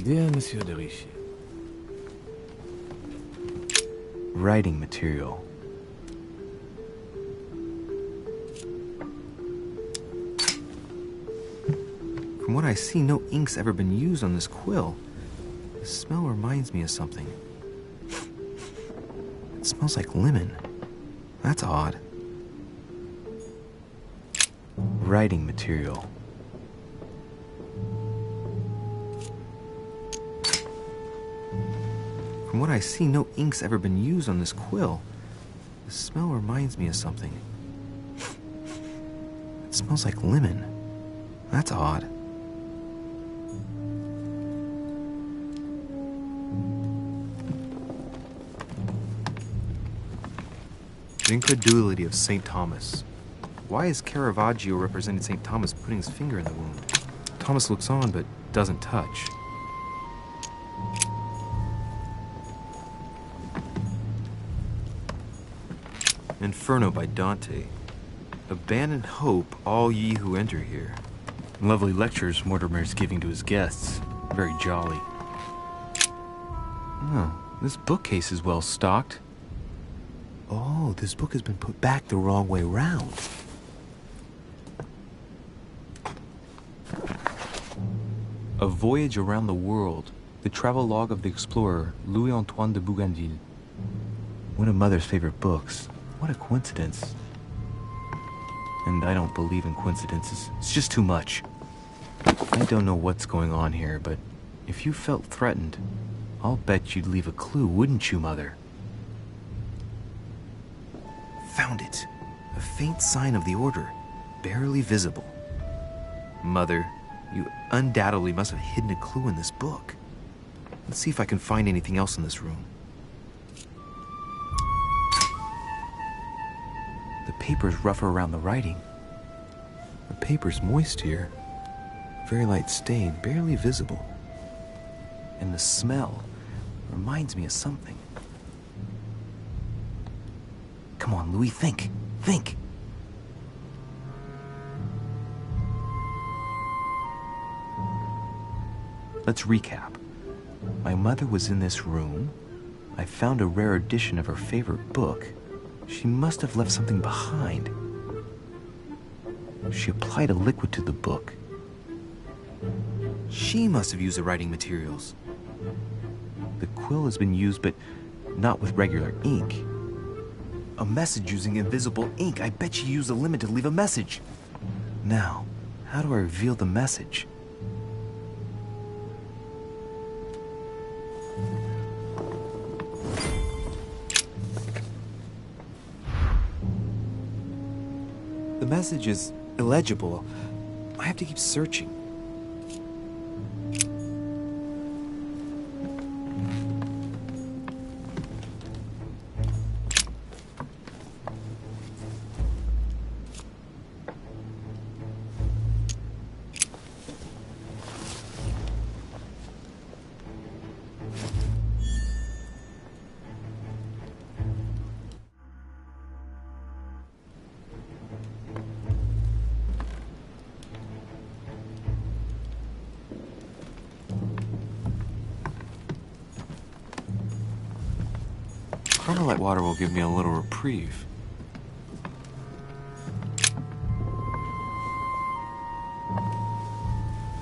Dear Monsieur de Richie. Writing material. From what I see, no ink's ever been used on this quill. The smell reminds me of something. It smells like lemon. That's odd. Writing material. From what I see, no ink's ever been used on this quill. The smell reminds me of something. It smells like lemon. That's odd. The incredulity of St. Thomas. Why is Caravaggio representing St. Thomas putting his finger in the wound? Thomas looks on but doesn't touch. Inferno by Dante. Abandon hope, all ye who enter here. Lovely lectures Mortimer's giving to his guests. Very jolly. Oh, this bookcase is well stocked. Oh, this book has been put back the wrong way round. A Voyage Around the World. The travelogue of the explorer Louis-Antoine de Bougainville. One of Mother's favorite books. What a coincidence. And I don't believe in coincidences. It's just too much. I don't know what's going on here, but if you felt threatened, I'll bet you'd leave a clue, wouldn't you, Mother? Found it. A faint sign of the Order, barely visible. Mother, you undoubtedly must have hidden a clue in this book. Let's see if I can find anything else in this room. The paper's rougher around the writing. The paper's moist here. Very light stain, barely visible. And the smell reminds me of something. Come on, Louis, think. Think. Let's recap. My mother was in this room. I found a rare edition of her favorite book. She must have left something behind. She applied a liquid to the book. She must have used the writing materials. The quill has been used, but not with regular ink. A message using invisible ink. I bet she used the limit to leave a message. Now, how do I reveal the message? The message is illegible. I have to keep searching. Carmelite water will give me a little reprieve.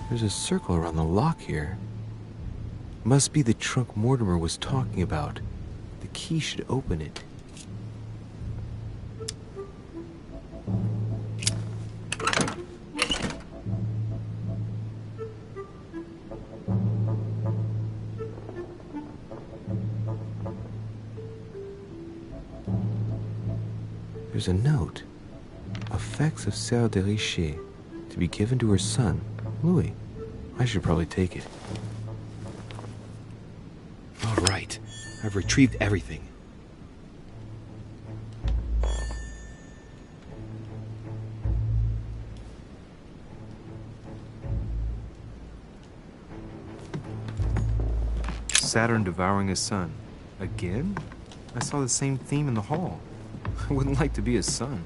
There's a circle around the lock here. Must be the trunk Mortimer was talking about. The key should open it. There's a note. Effects of Sœur de Richet, to be given to her son, Louis. I should probably take it. All right. I've retrieved everything. Saturn devouring his son. Again? I saw the same theme in the hall. I wouldn't like to be his son.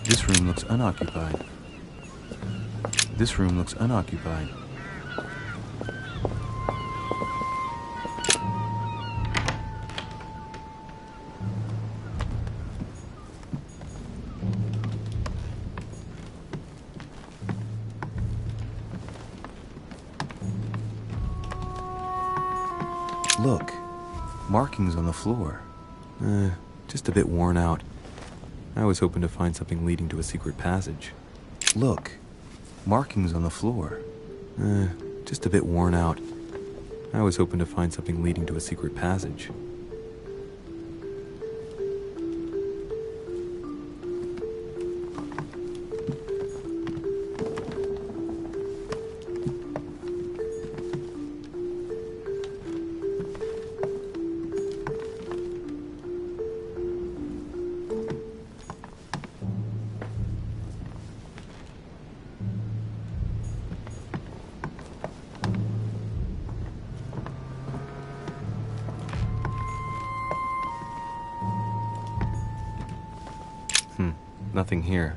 This room looks unoccupied. This room looks unoccupied. Look, markings on the floor. Just a bit worn out. I was hoping to find something leading to a secret passage. Look, markings on the floor. Just a bit worn out. I was hoping to find something leading to a secret passage. Nothing here.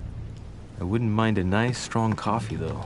I wouldn't mind a nice, strong coffee, though.